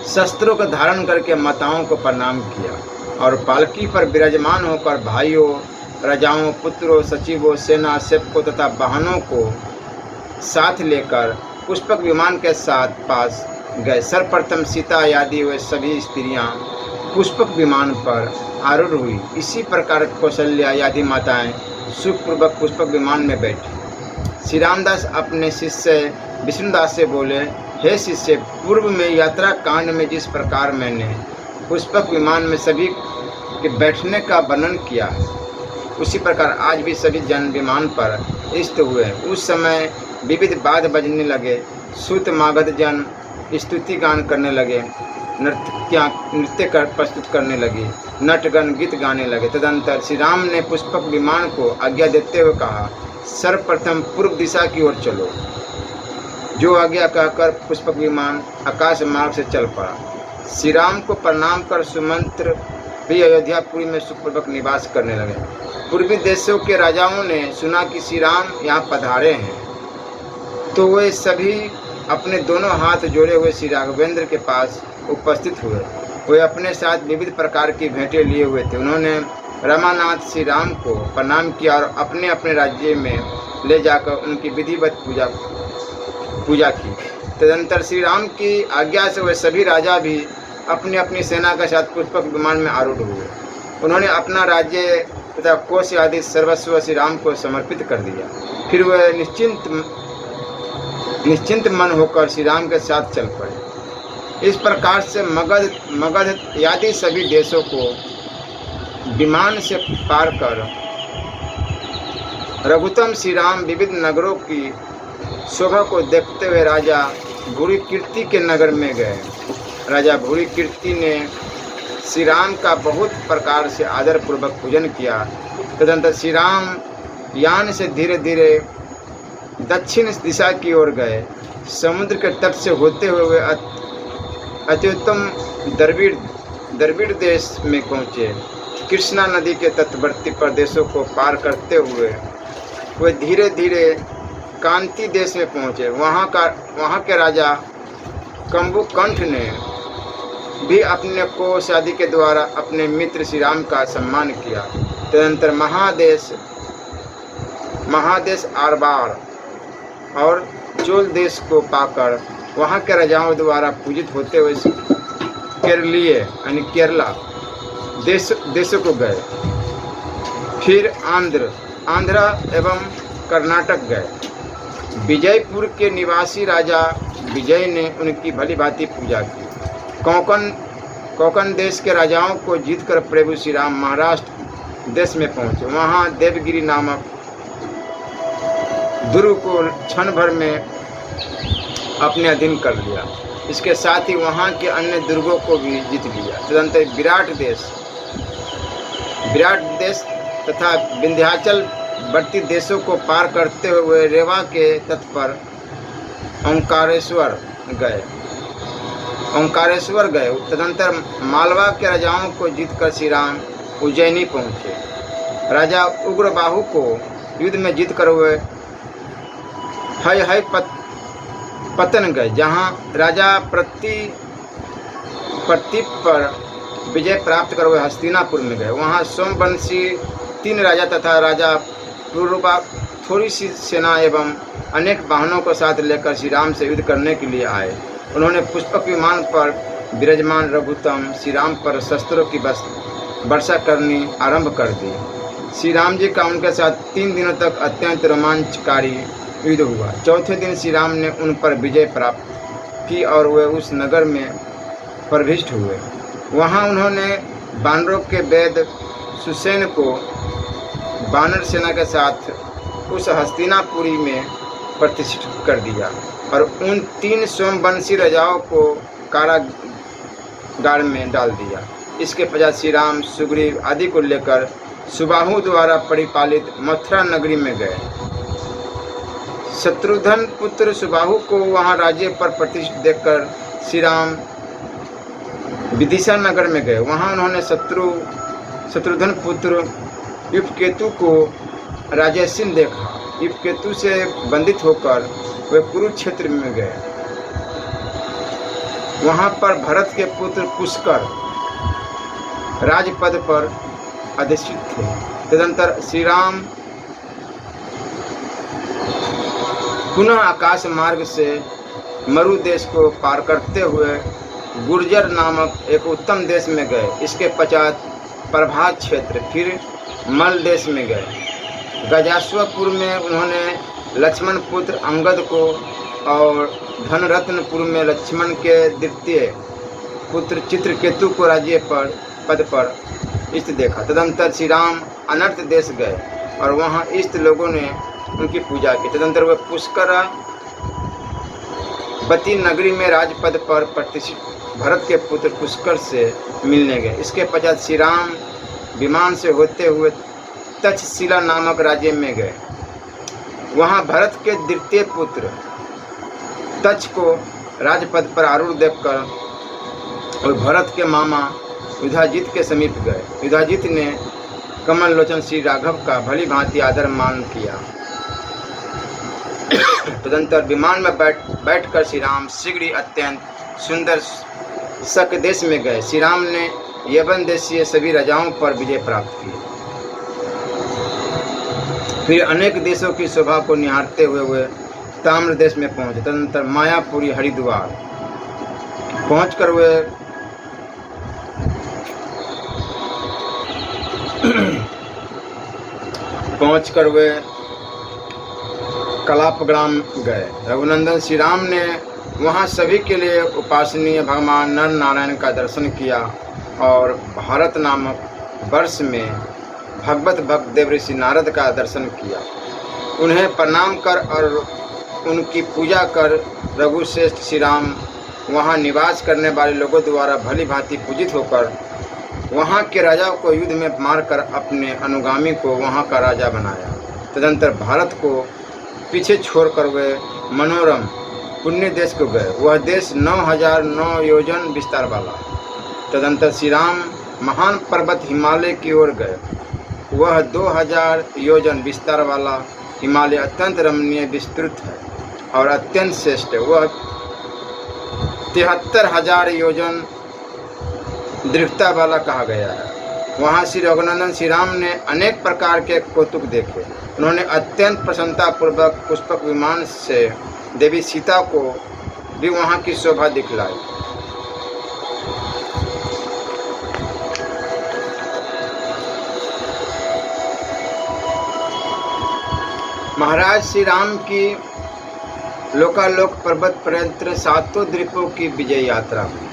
शस्त्रों का धारण करके माताओं को प्रणाम किया और पालकी पर विराजमान होकर भाइयों, राजाओं, पुत्रों, सचिवों, सेना, सेवकों तथा वाहनों को साथ लेकर पुष्पक विमान के साथ पास गए। सर्वप्रथम सीता आदि वे सभी स्त्रियां पुष्पक विमान पर आरूढ़ हुई। इसी प्रकार कौशल्या आदि माताएं सुखपूर्वक पुष्पक विमान में बैठी। श्री रामदास अपने शिष्य विष्णुदास से बोले, हे शिष्य, पूर्व में यात्रा कांड में जिस प्रकार मैंने पुष्पक विमान में सभी के बैठने का वर्णन किया है, उसी प्रकार आज भी सभी जन विमान पर स्थित हुए। उस समय विविध वाद्य बजने लगे, सूत मागध जन स्तुति गान करने लगे, नृत्य कर प्रस्तुत करने लगे, नटगण गीत गाने लगे। तदंतर श्री राम ने पुष्पक विमान को आज्ञा देते हुए कहा, सर्वप्रथम पूर्व दिशा की ओर चलो। जो आज्ञा कहकर पुष्पक विमान आकाश मार्ग से चल पड़ा। श्री राम को प्रणाम कर सुमंत्र भी अयोध्यापुरी में सुखपूर्वक निवास करने लगे। पूर्वी देशों के राजाओं ने सुना कि श्री राम यहाँ पधारे हैं, तो वे सभी अपने दोनों हाथ जोड़े हुए श्री राघवेंद्र के पास उपस्थित हुए। वे अपने साथ विविध प्रकार की भेंटें लिए हुए थे। उन्होंने रमानाथ श्री राम को प्रणाम किया और अपने अपने राज्य में ले जाकर उनकी विधिवत पूजा की। तदंतर श्री राम की आज्ञा से वे सभी राजा भी अपनी अपनी सेना के साथ पुष्पक विमान में आरूढ़ हुए। उन्होंने अपना राज्य तथा कोश आदि सर्वस्व श्री राम को समर्पित कर दिया। फिर वे निश्चिंत मन होकर श्री राम के साथ चल पड़े। इस प्रकार से मगध आदि सभी देशों को विमान से पार कर रघुत्तम श्री राम विविध नगरों की शोभा को देखते हुए राजा भूरिकीर्ति के नगर में गए। राजा भूरिकीर्ति ने श्री राम का बहुत प्रकार से आदर पूर्वक पूजन किया। तदंतर श्री राम यान से धीरे धीरे दक्षिण दिशा की ओर गए। समुद्र के तट से होते हुए वे अत्युत्तम द्रविड़ देश में पहुँचे। कृष्णा नदी के तटवर्ती प्रदेशों को पार करते हुए वे धीरे धीरे कांति देश में पहुँचे। वहाँ के राजा कंबुकंठ ने भी अपने कोश आदि के द्वारा अपने मित्र श्री राम का सम्मान किया। तदंतर महादेश आरबार और चोल देश को पाकर वहाँ के राजाओं द्वारा पूजित होते हुए केरलीय यानी केरला देशों को गए। फिर आंध्र एवं कर्नाटक गए। विजयपुर के निवासी राजा विजय ने उनकी भली भांति पूजा की। कोंकण देश के राजाओं को जीतकर प्रभु श्री राम महाराष्ट्र देश में पहुंचे। वहां देवगिरी नामक दुर्ग को क्षण भर में अपने अधीन कर लिया। इसके साथ ही वहां के अन्य दुर्गों को भी जीत लिया। तदंतर विराट देश तथा विंध्याचल वर्ती देशों को पार करते हुए रेवा के तट पर ओंकारेश्वर गए। तदंतर मालवा के राजाओं को जीतकर श्री राम उज्जैनी पहुँचे। राजा उग्रबाहु को युद्ध में जीतकर वे हय पतन गए, जहाँ राजा प्रतीप पर विजय प्राप्त कर वे हस्तिनापुर में गए। वहाँ सोमवंशी 3 राजा तथा राजा पुरुबा थोड़ी सी सेना एवं अनेक वाहनों को साथ लेकर श्री राम से युद्ध करने के लिए आए। उन्होंने पुष्पक विमान पर विराजमान रघुत्तम श्री राम पर शस्त्रों की वर्षा करनी आरंभ कर दी। श्री राम जी का उनके साथ 3 दिनों तक अत्यंत रोमांचकारी युद्ध हुआ। चौथे दिन श्री राम ने उन पर विजय प्राप्त की और वे उस नगर में प्रविष्ट हुए। वहाँ उन्होंने वानरों के वेद सुसेन को वानर सेना के साथ उस हस्तिनापुरी में प्रतिष्ठित कर दिया और उन 3 सोमवंशी राजाओं को कारागार में डाल दिया। इसके पश्चात श्री राम सुग्रीव आदि को लेकर सुबाहु द्वारा परिपालित मथुरा नगरी में गए। शत्रुघ्न पुत्र सुबाहु को वहां राज्य पर प्रतिष्ठित देखकर श्री राम विदिशा नगर में गए। वहां उन्होंने शत्रुघ्न पुत्र युवकेतु को राजर्षि देखा। युवकेतु से बंधित होकर वे कुरुक्षेत्र में गए। वहां पर भरत के पुत्र पुष्कर राजपद पर अधिष्ठित थे। तदंतर श्री राम पुनः आकाश मार्ग से मरु देश को पार करते हुए गुर्जर नामक एक उत्तम देश में गए। इसके पश्चात प्रभात क्षेत्र, फिर मल देश में गए। गजास्वपुर में उन्होंने लक्ष्मण पुत्र अंगद को और धनरत्नपुर में लक्ष्मण के द्वितीय पुत्र चित्रकेतु को राज्य पद पर स्थित देखा। तदंतर श्री राम अनर्थ देश गए और वहाँ स्थित लोगों ने उनकी पूजा की। तदंतर वे पुष्करावती नगरी में राजपद पर प्रतिष्ठित भरत के पुत्र पुष्कर से मिलने गए। इसके पश्चात श्री राम विमान से होते हुए तक्षशिला नामक राज्य में गए। वहाँ भरत के द्वितीय पुत्र तक्ष को राजपद पर आरूढ़ देखकर और भरत के मामा युधाजित के समीप गए। युधाजित ने कमल लोचन श्री राघव का भली भांति आदर मान किया। तदंतर विमान में बैठकर श्री राम शीघ्र ही अत्यंत सुंदर शक देश में गए। श्री राम ने यवन देशीय सभी राजाओं पर विजय प्राप्त की। फिर अनेक देशों की शोभा को निहारते हुए वे ताम्र देश में पहुंचे। तदनंतर मायापुरी हरिद्वार पहुंचकर वे कलापग्राम गए। रघुनंदन श्री राम ने वहां सभी के लिए उपासनीय भगवान नर नारायण का दर्शन किया और भारत नामक वर्ष में भगवत भक्त देवऋषि नारद का दर्शन किया। उन्हें प्रणाम कर और उनकी पूजा कर रघुश्रेष्ठ श्री राम वहाँ निवास करने वाले लोगों द्वारा भली भांति पूजित होकर वहाँ के राजा को युद्ध में मारकर अपने अनुगामी को वहाँ का राजा बनाया। तदंतर भारत को पीछे छोड़कर वे मनोरम पुण्य देश को गए। वह देश 9009 योजन विस्तार वाला। तदंतर श्री राम महान पर्वत हिमालय की ओर गए। वह 2000 योजन विस्तार वाला हिमालय अत्यंत रमणीय विस्तृत है और अत्यंत श्रेष्ठ है। वह 73,000 योजन दृढ़ता वाला कहा गया है। वहाँ श्री रघुनंदन श्री राम ने अनेक प्रकार के कौतुक देखे। उन्होंने अत्यंत प्रसन्नतापूर्वक पुष्पक विमान से देवी सीता को भी वहाँ की शोभा दिखलाई। महाराज श्री राम की लोकालोक पर्वत पर्यंत 7 द्वीपों की विजय यात्रा हुई।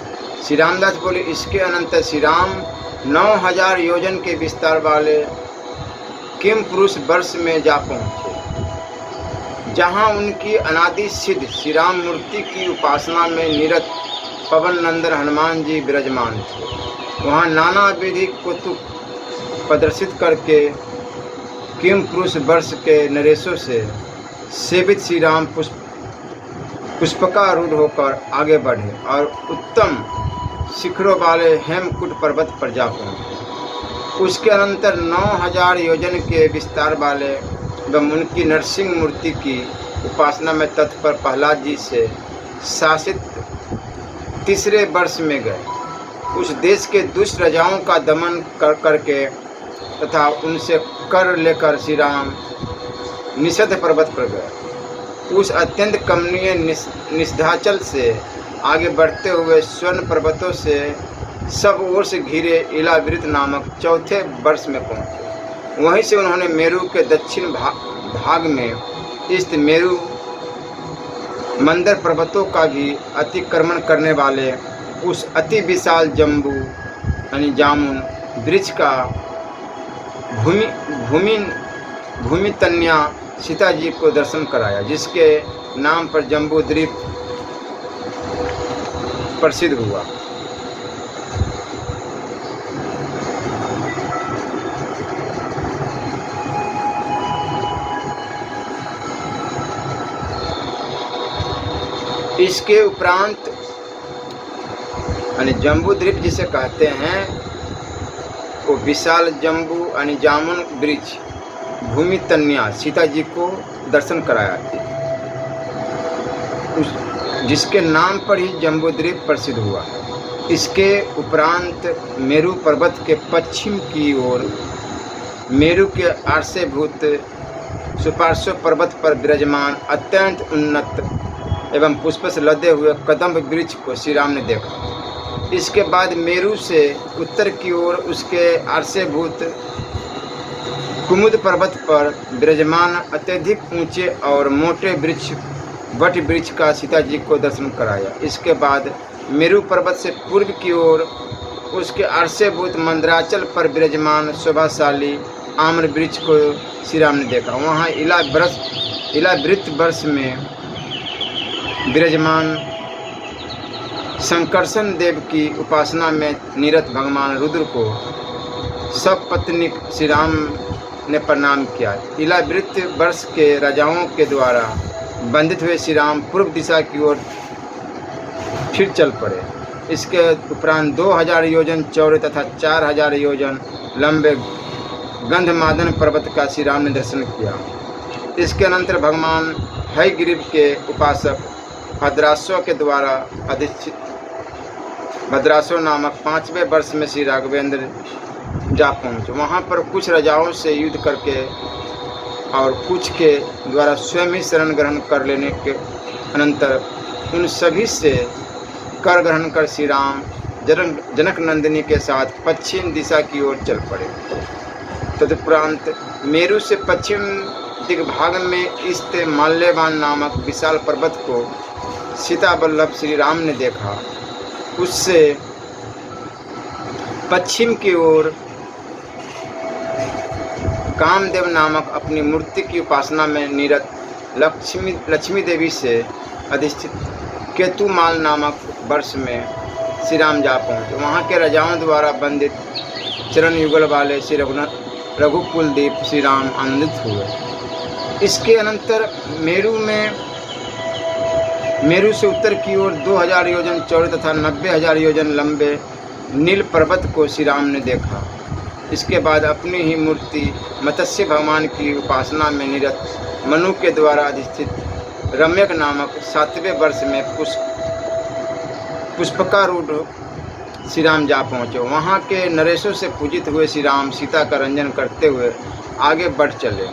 श्री रामदास बोले, इसके अनंतर श्री राम 9000 योजन के विस्तार वाले किम पुरुष वर्ष में जा पहुँचे, जहाँ उनकी अनादि सिद्ध श्री राम मूर्ति की उपासना में निरत पवन नंदन हनुमान जी विराजमान थे। वहाँ नाना विधि कौतुक प्रदर्शित करके किम पुरुष वर्ष के नरेशों से सेवित श्री राम पुष्पकारूढ़ होकर आगे बढ़े और उत्तम शिखरों वाले हेमकूट पर्वत पर जा पहुँचे। उसके अनंतर 9000 योजन के विस्तार वाले एवं उनकी नरसिंह मूर्ति की उपासना में तत्पर प्रहलाद जी से शासित तीसरे वर्ष में गए। उस देश के दुष्ट राजाओं का दमन करके तथा उनसे कर लेकर श्री राम निषद पर्वत पर गए। उस अत्यंत कमनीय निषधाचल से आगे बढ़ते हुए स्वर्ण पर्वतों से सब ओर से घिरे इलावृत नामक चौथे वर्ष में पहुँचे। वहीं से उन्होंने मेरू के दक्षिण भाग में स्थित मेरू मंदर पर्वतों का भी अतिक्रमण करने वाले उस अति विशाल जम्बू यानी जामुन वृक्ष का भूमि तन्या सीता जी को दर्शन कराया, जिसके नाम पर जम्बू द्वीप प्रसिद्ध हुआ। इसके उपरांत यानी जम्बू द्वीप जिसे कहते हैं वो विशाल जम्बू यानी जामुन वृक्ष भूमि तन्या सीता जी को दर्शन कराया, जिसके नाम पर ही जम्बू द्वीप प्रसिद्ध हुआ। इसके उपरांत मेरू पर्वत के पश्चिम की ओर मेरू के आर्षभूत सुपार्श्व पर्वत पर विराजमान अत्यंत उन्नत एवं पुष्प से लदे हुए कदम्ब वृक्ष को श्री राम ने देखा। इसके बाद मेरु से उत्तर की ओर उसके आर्षभूत कुमुद पर्वत पर विराजमान अत्यधिक ऊंचे और मोटे वृक्ष वट वृक्ष का सीता जी को दर्शन कराया। इसके बाद मेरु पर्वत से पूर्व की ओर उसके आर्षभूत मंदराचल पर विराजमान शोभाशाली आम्र वृक्ष को श्री राम ने देखा। वहाँ इलावृत वर्ष में विराजमान संकर्षण देव की उपासना में निरत भगवान रुद्र को सपत्नीक श्री राम ने प्रणाम किया। इलावृत वर्ष के राजाओं के द्वारा बंधित हुए श्री राम पूर्व दिशा की ओर फिर चल पड़े। इसके उपरांत 2000 योजन चौड़े तथा 4000 योजन लंबे गंधमादन पर्वत का श्री राम ने दर्शन किया। इसके अनंतर भगवान हयग्रीव के उपासक भद्रासव के द्वारा अधिष्ठित भद्रासव नामक 5वें वर्ष में श्री राघवेंद्र जा पहुँचे। वहाँ पर कुछ राजाओं से युद्ध करके और कुछ के द्वारा स्वयं ही शरण ग्रहण कर लेने के अनंतर उन सभी से कर ग्रहण कर श्री राम जनक नंदिनी के साथ पश्चिम दिशा की ओर चल पड़े। तदुपरांत मेरु से पश्चिम दिग्भाग में स्थित माल्यवान नामक विशाल पर्वत को सीता वल्लभ श्री राम ने देखा। उससे पश्चिम की ओर कामदेव नामक अपनी मूर्ति की उपासना में निरत लक्ष्मी देवी से अधिष्ठित केतुमाल नामक वर्ष में श्री राम जा पहुँचे। वहाँ के राजाओं द्वारा बंदित चरण युगल वाले श्री रघुकुल देव श्री राम आनंदित हुए। इसके अनंतर मेरु से उत्तर की ओर 2000 योजन चौड़े तथा 90,000 योजन लंबे नील पर्वत को श्री राम ने देखा। इसके बाद अपनी ही मूर्ति मत्स्य भगवान की उपासना में निरत मनु के द्वारा अधिष्ठित रम्यक नामक 7वें वर्ष में पुष्पकारूढ़ श्री राम जा पहुँचे। वहाँ के नरेशों से पूजित हुए श्री राम सीता का रंजन करते हुए आगे बढ़ चले।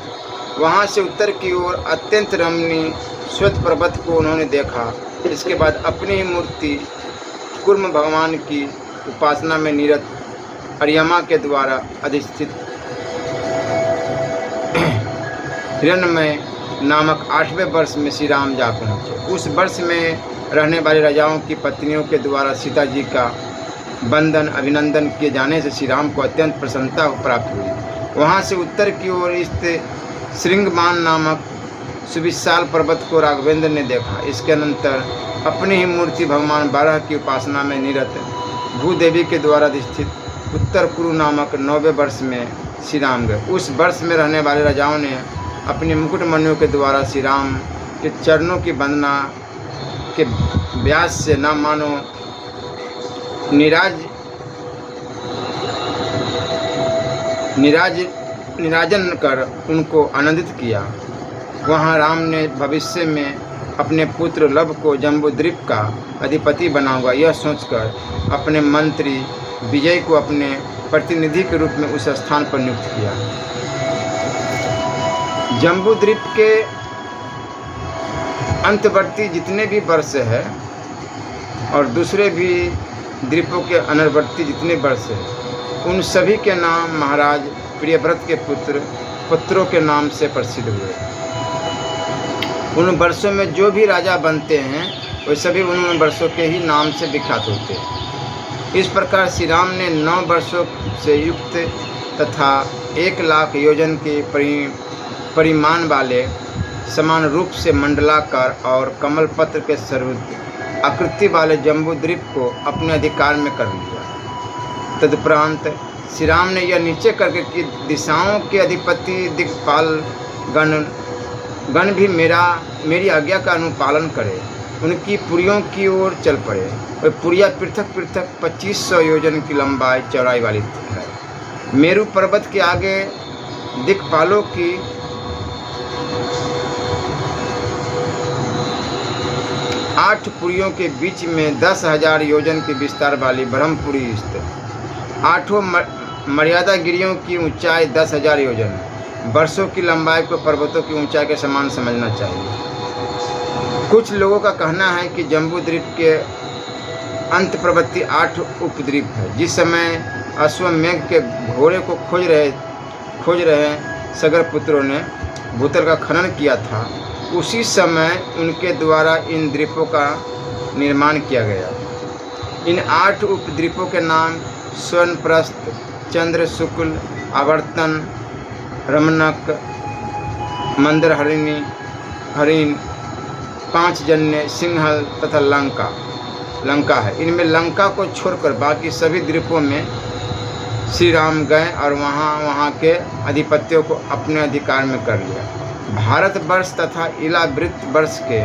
वहाँ से उत्तर की ओर अत्यंत रमणीय श्वेत पर्वत को उन्होंने देखा। इसके बाद अपनी ही मूर्ति कूर्म भगवान की उपासना में निरत अर्यमा के द्वारा अधिष्ठित हिरण्मय नामक 8वें वर्ष में श्री राम जा पहुँचे। उस वर्ष में रहने वाले राजाओं की पत्नियों के द्वारा सीता जी का वंदन अभिनंदन किए जाने से श्री राम को अत्यंत प्रसन्नता प्राप्त हुई। वहाँ से उत्तर की ओर स्थित श्रृंगमान नामक सुविशाल पर्वत को राघवेंद्र ने देखा। इसके अनंतर अपनी ही मूर्ति भगवान बारह की उपासना में निरत भूदेवी के द्वारा अधिष्ठित उत्तर कुरु नामक 9वें वर्ष में श्री राम गए। उस वर्ष में रहने वाले राजाओं ने अपने मुकुटमणियों के द्वारा श्री राम के चरणों की वंदना के व्यास से न मानो निराजन कर उनको आनंदित किया। वहाँ राम ने भविष्य में अपने पुत्र लव को जम्बूद्वीप का अधिपति बनाऊंगा, यह सोचकर अपने मंत्री विजय को अपने प्रतिनिधि के रूप में उस स्थान पर नियुक्त किया। जम्बूद्वीप के अंतवर्ती जितने भी वर्ष है और दूसरे भी द्वीपों के अनवर्ती जितने वर्ष है, उन सभी के नाम महाराज प्रियव्रत के पुत्रों के नाम से प्रसिद्ध हुए। उन वर्षों में जो भी राजा बनते हैं वे सभी उन वर्षों के ही नाम से विख्यात होते हैं। इस प्रकार श्री राम ने 9 वर्षों से युक्त तथा 1,00,000 योजन के परिमाण वाले समान रूप से मंडलाकार और कमल पत्र के स्वरूप आकृति वाले जम्बूद्वीप को अपने अधिकार में कर लिया। तदुपरांत श्री राम ने यह निश्चय करके कि दिशाओं के अधिपति दिक्पाल गण भी मेरी आज्ञा का अनुपालन करें, उनकी पुरियों की ओर चल पड़े। वह पुरिया पृथक 2500 योजन की लंबाई चौड़ाई वाली है। मेरु पर्वत के आगे दिक्पालों की 8 पुरियों के बीच में 10,000 योजन के विस्तार वाली ब्रह्मपुरी स्थित। 8 मर्यादा गिरियों की ऊंचाई 10,000 योजन। वर्षों की लंबाई को पर्वतों की ऊंचाई के समान समझना चाहिए। कुछ लोगों का कहना है कि जम्बूद्वीप के अंतर्वर्ती 8 उपद्वीप है। जिस समय अश्वमेघ के घोड़े को खोज रहे सगरपुत्रों ने भूतल का खनन किया था, उसी समय उनके द्वारा इन द्वीपों का निर्माण किया गया। इन 8 उपद्वीपों के नाम स्वर्णप्रस्थ, चंद्रशुक्ल, आवर्तन, रमणक, मंदरहरिण, पांचजन्य, सिंहल तथा लंका है। इनमें लंका को छोड़कर बाकी सभी द्वीपों में श्री राम गए और वहाँ के अधिपत्यों को अपने अधिकार में कर लिया। भारतवर्ष तथा इलावृत वर्ष के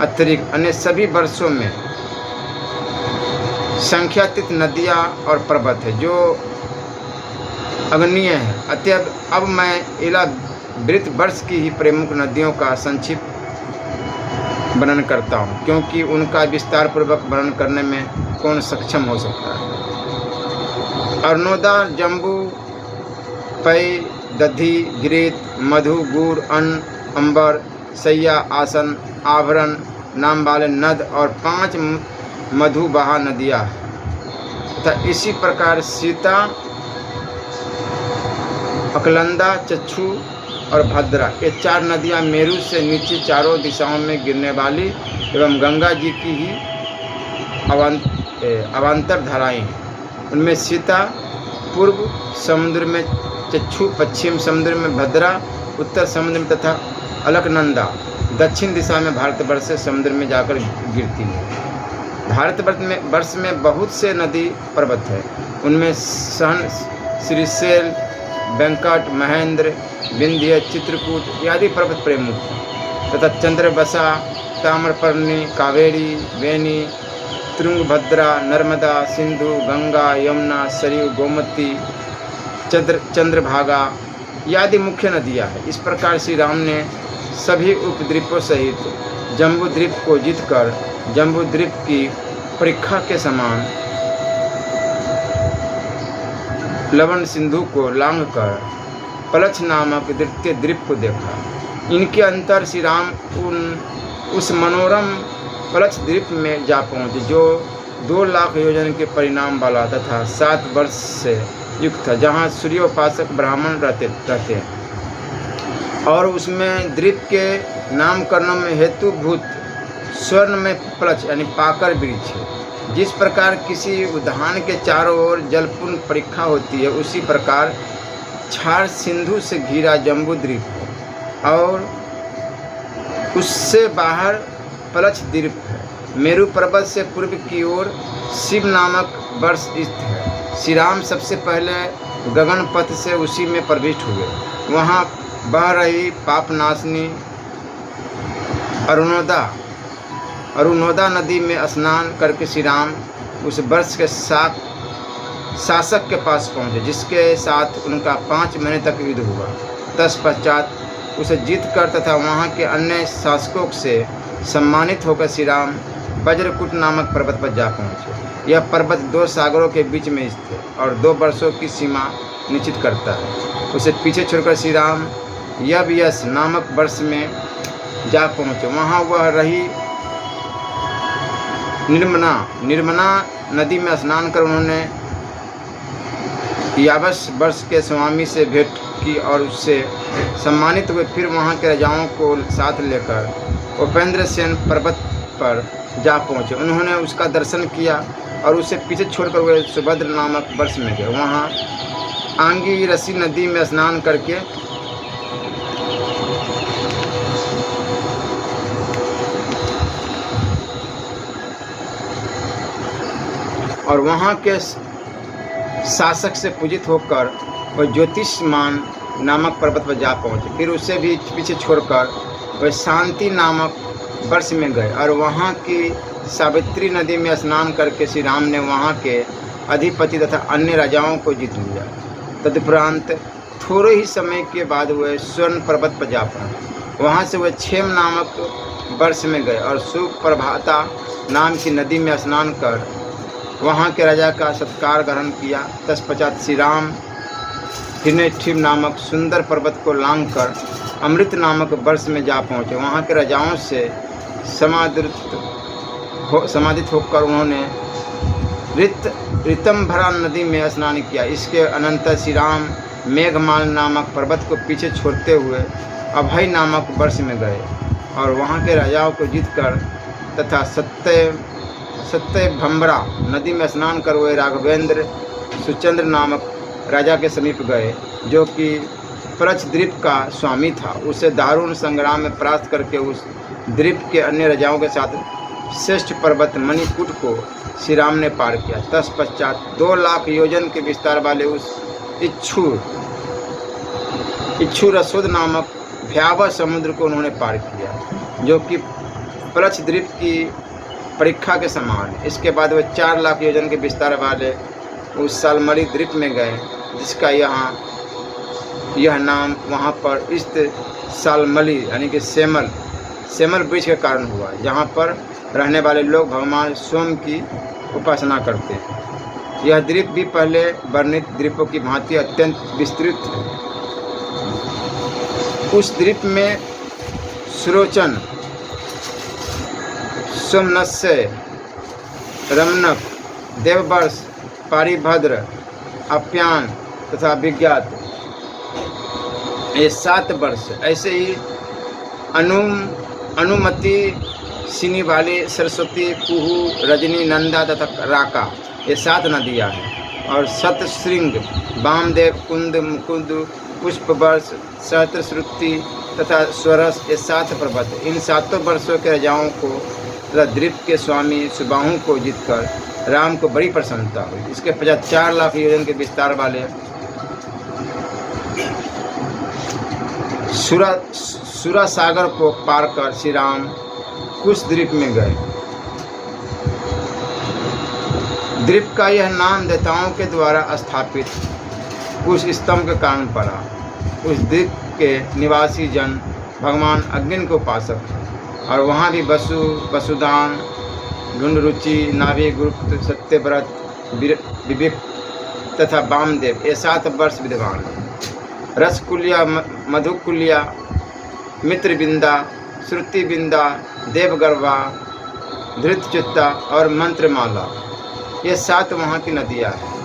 अतिरिक्त अन्य सभी वर्षों में संख्यातीत नदियाँ और पर्वत है जो अग्रणीय है। अतएव अब मैं इलावृत वर्ष की ही प्रमुख नदियों का संक्षिप्त वर्णन करता हूँ, क्योंकि उनका विस्तार पूर्वक वर्णन करने में कौन सक्षम हो सकता है। अरुणोदा, जम्बू, पै, दधी, घृत, मधु, गुड़, अन्न, अंबर, सैया, आसन, आभरण नाम वाले नद और 5 मधुबहा नदियाँ हैं तथा इसी प्रकार सीता, अलकनंदा, चक्षु और भद्रा, ये 4 नदियाँ मेरु से नीचे चारों दिशाओं में गिरने वाली एवं गंगा जी की ही अवान्तर धाराएँ हैं। उनमें सीता पूर्व समुद्र में, चक्षु पश्चिम समुद्र में, भद्रा उत्तर समुद्र में तथा अलकनंदा दक्षिण दिशा में भारतवर्ष से समुद्र में जाकर गिरती है। भारतवर्ष में बहुत से नदी पर्वत है। उनमें सहन, श्रीशैल, वेंकट, महेंद्र, विंध्य, चित्रकूट आदि पर्वत प्रमुख तथा चंद्रबसा, ताम्रपर्णी, कावेरी, वेणी, तुंगभद्रा, नर्मदा, सिंधु, गंगा, यमुना, सरयू, गोमती, चंद्रभागा आदि मुख्य नदियाँ हैं। इस प्रकार श्री राम ने सभी उपद्वीपों सहित जम्बूद्वीप को जीतकर जम्बूद्वीप की परीक्षा के समान लवण सिंधु को लांघकर पलछ नामक द्वितीय द्वीप को देखा। इनके अंतर श्री राम उस मनोरम पलछ द्वीप में जा पहुँचे जो 2 लाख योजन के परिणाम वाला तथा 7 वर्ष से युक्त था, जहाँ सूर्योपासक ब्राह्मण रहते हैं और उसमें द्वीप के नामकरण में हेतुभूत स्वर्ण में पलछ यानी पाकर वृक्ष है। जिस प्रकार किसी उद्यान के चारों ओर जलपूर्ण परीक्षा होती है, उसी प्रकार क्षार सिंधु से घिरा जम्बूद्वीप है और उससे बाहर पलछ द्वीप है। मेरु पर्वत से पूर्व की ओर शिव नामक वर्ष स्थित है। श्री राम सबसे पहले गगन पथ से उसी में प्रविष्ट हुए। वहाँ बह रही पापनाशनी अरुणोदा नदी में स्नान करके श्री राम उस वर्ष के शासक के पास पहुँचे, जिसके साथ उनका 5 महीने तक युद्ध हुआ। तत्पश्चात उसे जीतकर तथा वहाँ के अन्य शासकों से सम्मानित होकर श्री राम वज्रकूट नामक पर्वत पर जा पहुँचे। यह पर्वत 2 सागरों के बीच में स्थित है और 2 वर्षों की सीमा निश्चित करता है। उसे पीछे छोड़कर श्री राम यवयस नामक वर्ष में जा पहुँचे। वहाँ वह रही निर्मना नदी में स्नान कर उन्होंने यावस वर्ष के स्वामी से भेंट की और उससे सम्मानित हुए। फिर वहाँ के राजाओं को साथ लेकर उपेंद्र सेन पर्वत पर जा पहुँचे। उन्होंने उसका दर्शन किया और उसे पीछे छोड़कर वे सुभद्र नामक वर्ष में गए। वहाँ आंगी रसी नदी में स्नान करके और वहाँ के शासक से पूजित होकर वह ज्योतिषमान नामक पर्वत पर जा पहुँचे। फिर उसे भी पीछे छोड़कर वह शांति नामक वर्ष में गए और वहाँ की सावित्री नदी में स्नान करके श्री राम ने वहाँ के अधिपति तथा अन्य राजाओं को जीत लिया। तदुपरांत थोड़े ही समय के बाद वह स्वर्ण पर्वत पर जा पहुँचे। वहाँ से वह क्षेम नामक वर्ष में गए और सुप्रभाता नाम की नदी में स्नान कर वहाँ के राजा का सत्कार ग्रहण किया। तत्पश्चात श्री राम हिरण्यक्षिप नामक सुंदर पर्वत को लांघकर अमृत नामक वर्ष में जा पहुँचे। वहाँ के राजाओं से समाधित होकर उन्होंने ऋतंभरा नदी में स्नान किया। इसके अनंतर श्री राम मेघमाल नामक पर्वत को पीछे छोड़ते हुए अभय नामक वर्ष में गए और वहाँ के राजाओं को जीतकर तथा सत्यभम्बरा नदी में स्नान कर हुए राघवेंद्र सुचंद्र नामक राजा के समीप गए, जो कि प्रच्छद्वीप का स्वामी था। उसे दारुण संग्राम में परास्त करके उस द्वीप के अन्य राजाओं के साथ श्रेष्ठ पर्वत मणिकूट को श्री राम ने पार किया। तत्पश्चात 2 लाख योजन के विस्तार वाले उस इच्छुरसोद नामक भयावह समुद्र को उन्होंने पार किया, जो कि प्रच्छद्वीप की परीक्षा के समान। इसके बाद वे 4 लाख योजन के विस्तार वाले उस सालमली द्वीप में गए, जिसका यह नाम वहाँ पर स्थित सालमली यानी कि सेमल वृक्ष के कारण हुआ, जहाँ पर रहने वाले लोग भगवान सोम की उपासना करते हैं। यह द्वीप भी पहले वर्णित द्वीपों की भांति अत्यंत विस्तृत है। उस द्वीप में सुरोचन, सोमनस्य, रमनक, देववर्ष, पारिभद्र, आप्यायन तथा विज्ञात ये 7 वर्ष, ऐसे ही अनुमति, सिनीवाली, सरस्वती, कुहू, रजनी, नंदा तथा राका ये 7 नदियाँ हैं। और सतश्रृंग, वामदेव, कुंद, मुकुंद, पुष्पवर्ष, सहस्रश्रुति तथा स्वरस ये 7 पर्वत। इन 7 वर्षों के राजाओं को तथा द्वीप के स्वामी सुबाहु को जीतकर राम को बड़ी प्रसन्नता हुई। इसके पश्चात 4 लाख योजन के विस्तार वाले सुरा सागर को पार कर श्री राम कुश द्वीप में गए। द्वीप का यह नाम देवताओं के द्वारा स्थापित कुश स्तंभ के कारण पड़ा। उस द्वीप के निवासी जन भगवान अग्नि के उपासक और वहाँ भी वसुदान, ढूंढरुचि, नाभि, गुप्त, सत्यव्रत, विवेक तथा वामदेव ये 7 वर्ष विद्वान। रसकुलिया, मधुकुलिया, मित्रबिंदा, श्रुतिबिंदा, देवगर्भा, धृतचित्ता और मंत्रमाला ये 7 वहाँ की नदियाँ हैं।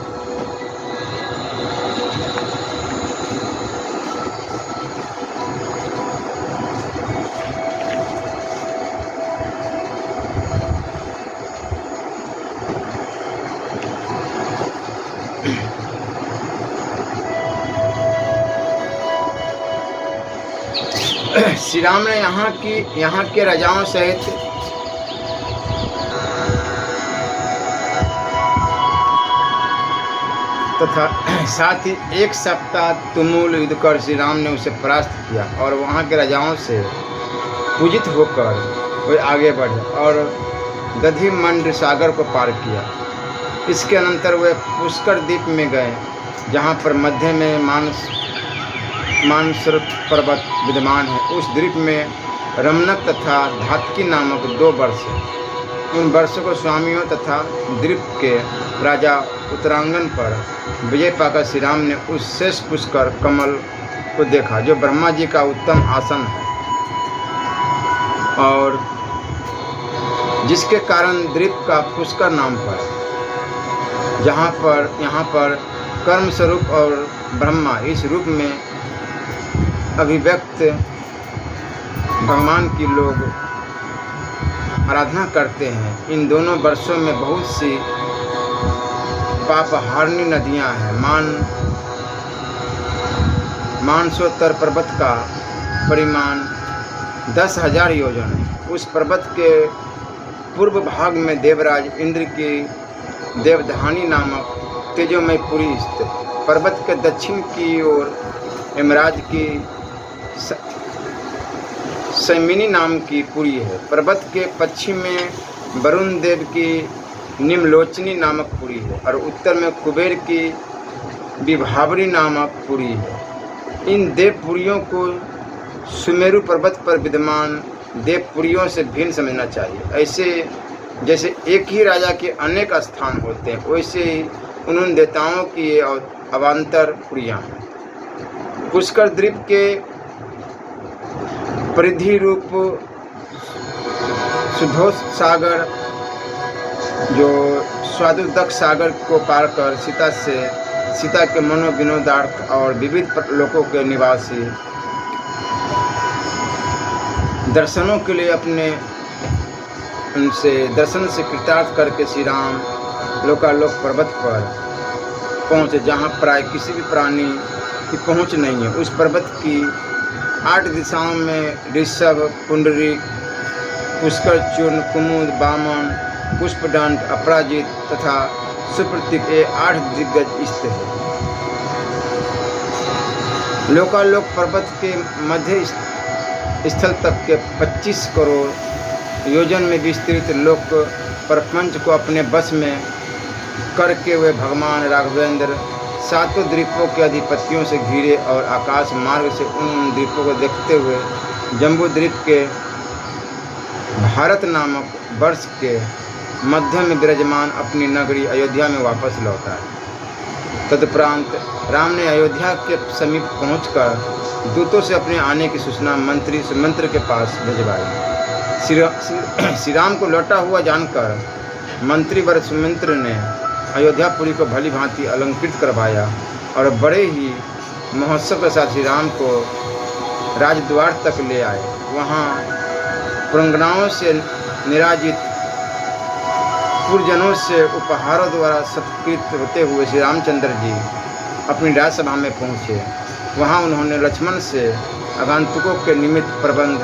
श्री राम ने यहाँ के राजाओं सहित तथा साथ ही 1 सप्ताह तुमुल युद्ध कर श्री राम ने उसे परास्त किया और वहाँ के राजाओं से पूजित होकर वे आगे बढ़े और दधिमंड सागर को पार किया। इसके अनंतर वे पुष्कर द्वीप में गए, जहाँ पर मध्य में मानसरोवर पर्वत विद्यमान है। उस द्वीप में रमनक तथा धातकी नामक 2 वर्ष हैं। उन वर्षों को स्वामियों तथा द्वीप के राजा उत्तरांगन पर विजय पाकर श्री राम ने उस शेष पुष्कर कमल को देखा, जो ब्रह्मा जी का उत्तम आसन है और जिसके कारण द्वीप का पुष्कर नाम पड़ा। यहाँ पर कर्म स्वरूप और ब्रह्मा इस रूप में अभिव्यक्त भगवान की लोग आराधना करते हैं। इन दोनों वर्षों में बहुत सी पापहारिणी नदियां हैं। मानसोत्तर पर्वत का परिमाण 10,000 योजन है। उस पर्वत के पूर्व भाग में देवराज इंद्र की देवधानी नामक तेजोमय पुरी स्थित। पर्वत के दक्षिण की ओर यमराज की सैमिनी नाम की पुरी है। पर्वत के पश्चिम में वरुण देव की निम्नलोचनी नामक पुरी है और उत्तर में कुबेर की विभावरी नामक पुरी है। इन देवपुरियों को सुमेरु पर्वत पर विद्यमान देवपुरियों से भिन्न समझना चाहिए। ऐसे जैसे एक ही राजा के अनेक स्थान होते हैं, वैसे ही उन देवताओं की अवान्तर पुरियाँ हैं। पुष्कर द्वीप के परिधि रूप सुधोष सागर जो स्वादुदक सागर को पार कर सीता के मनोविनोदार्थ और विविध लोकों के निवासी दर्शनों के लिए अपने उनसे दर्शन से कृतार्थ करके श्री राम लोकालोक पर्वत पर पहुँचे, जहाँ प्राय किसी भी प्राणी की पहुँच नहीं है। उस पर्वत की 8 दिशाओं में ऋषभ, पुंडरीक, पुष्कर चूर्ण, कुमुद, वामन, पुष्पदंड, अपराजित तथा सुप्रतीक ये 8 दिग्गज स्थित है। लोकालोक पर्वत के मध्य स्थल तक के 25 करोड़ योजन में विस्तृत लोक प्रपंच को अपने बस में करके वे भगवान राघवेंद्र 7 द्वीपों के अधिपतियों से घिरे और आकाश मार्ग से उन द्वीपों को देखते हुए जम्बू द्वीप के भारत नामक वर्ष के मध्य में विराजमान अपनी नगरी अयोध्या में वापस लौटा। तदुपरांत राम ने अयोध्या के समीप पहुंचकर दूतों से अपने आने की सूचना मंत्री सुमंत्र के पास भिजवाई। श्री राम को लौटा हुआ जानकर मंत्री वर सुमंत्र ने अयोध्यापुरी को भली भांति अलंकृत करवाया और बड़े ही महोत्सव के साथ श्री राम को राजद्वार तक ले आए। वहाँ पुरंगनाओं से निराजित पुरजनों से उपहारों द्वारा सत्कृत होते हुए श्री रामचंद्र जी अपनी राजसभा में पहुँचे। वहाँ उन्होंने लक्ष्मण से आगंतुकों के निमित्त प्रबंध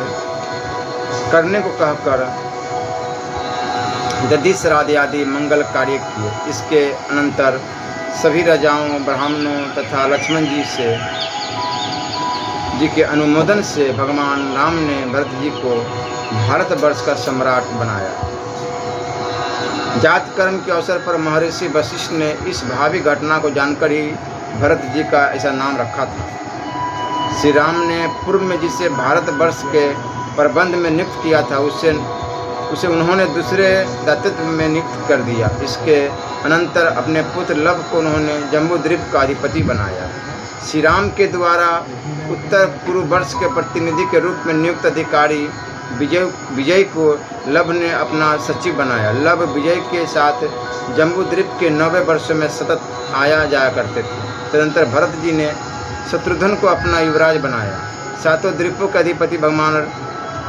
करने को कहकर दधि श्राद्ध आदि मंगल कार्य किए। इसके अनंतर सभी राजाओं, ब्राह्मणों तथा लक्ष्मण जी के अनुमोदन से भगवान राम ने भरत जी को भारतवर्ष का सम्राट बनाया। जात कर्म के अवसर पर महर्षि वशिष्ठ ने इस भावी घटना को जानकर ही भरत जी का ऐसा नाम रखा था। श्री राम ने पूर्व में जिसे भारतवर्ष के प्रबंध में नियुक्त किया था उसे उन्होंने दूसरे दायित्व में नियुक्त कर दिया। इसके अनंतर अपने पुत्र लव को उन्होंने जम्बूद्वीप का अधिपति बनाया। श्री राम के द्वारा उत्तर पूर्व वर्ष के प्रतिनिधि के रूप में नियुक्त अधिकारी विजय को लव ने अपना सचिव बनाया। लव विजय के साथ जम्बूद्वीप के 90 वर्षों में सतत आया जाया करते थे। तदनंतर भरत जी ने शत्रुघ्न को अपना युवराज बनाया। 7 द्वीपों के अधिपति भगवान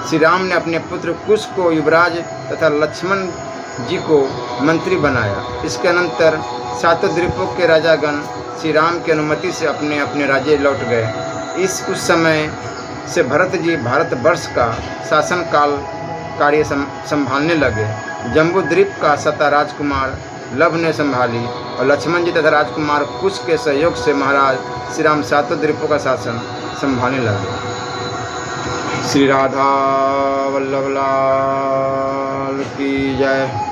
श्री राम ने अपने पुत्र कुश को युवराज तथा लक्ष्मण जी को मंत्री बनाया। इसके अनंतर 7 द्वीपों के राजागण श्री राम की अनुमति से अपने अपने राज्य लौट गए। उस समय से भरत जी भारतवर्ष का शासन काल कार्य संभालने लगे। जम्बूद्वीप का सत्ता राजकुमार लव ने संभाली और लक्ष्मण जी तथा राजकुमार कुश के सहयोग से महाराज श्री राम 7 द्वीपों का शासन संभालने लगे। श्री राधा वल्लभ लाल की जय।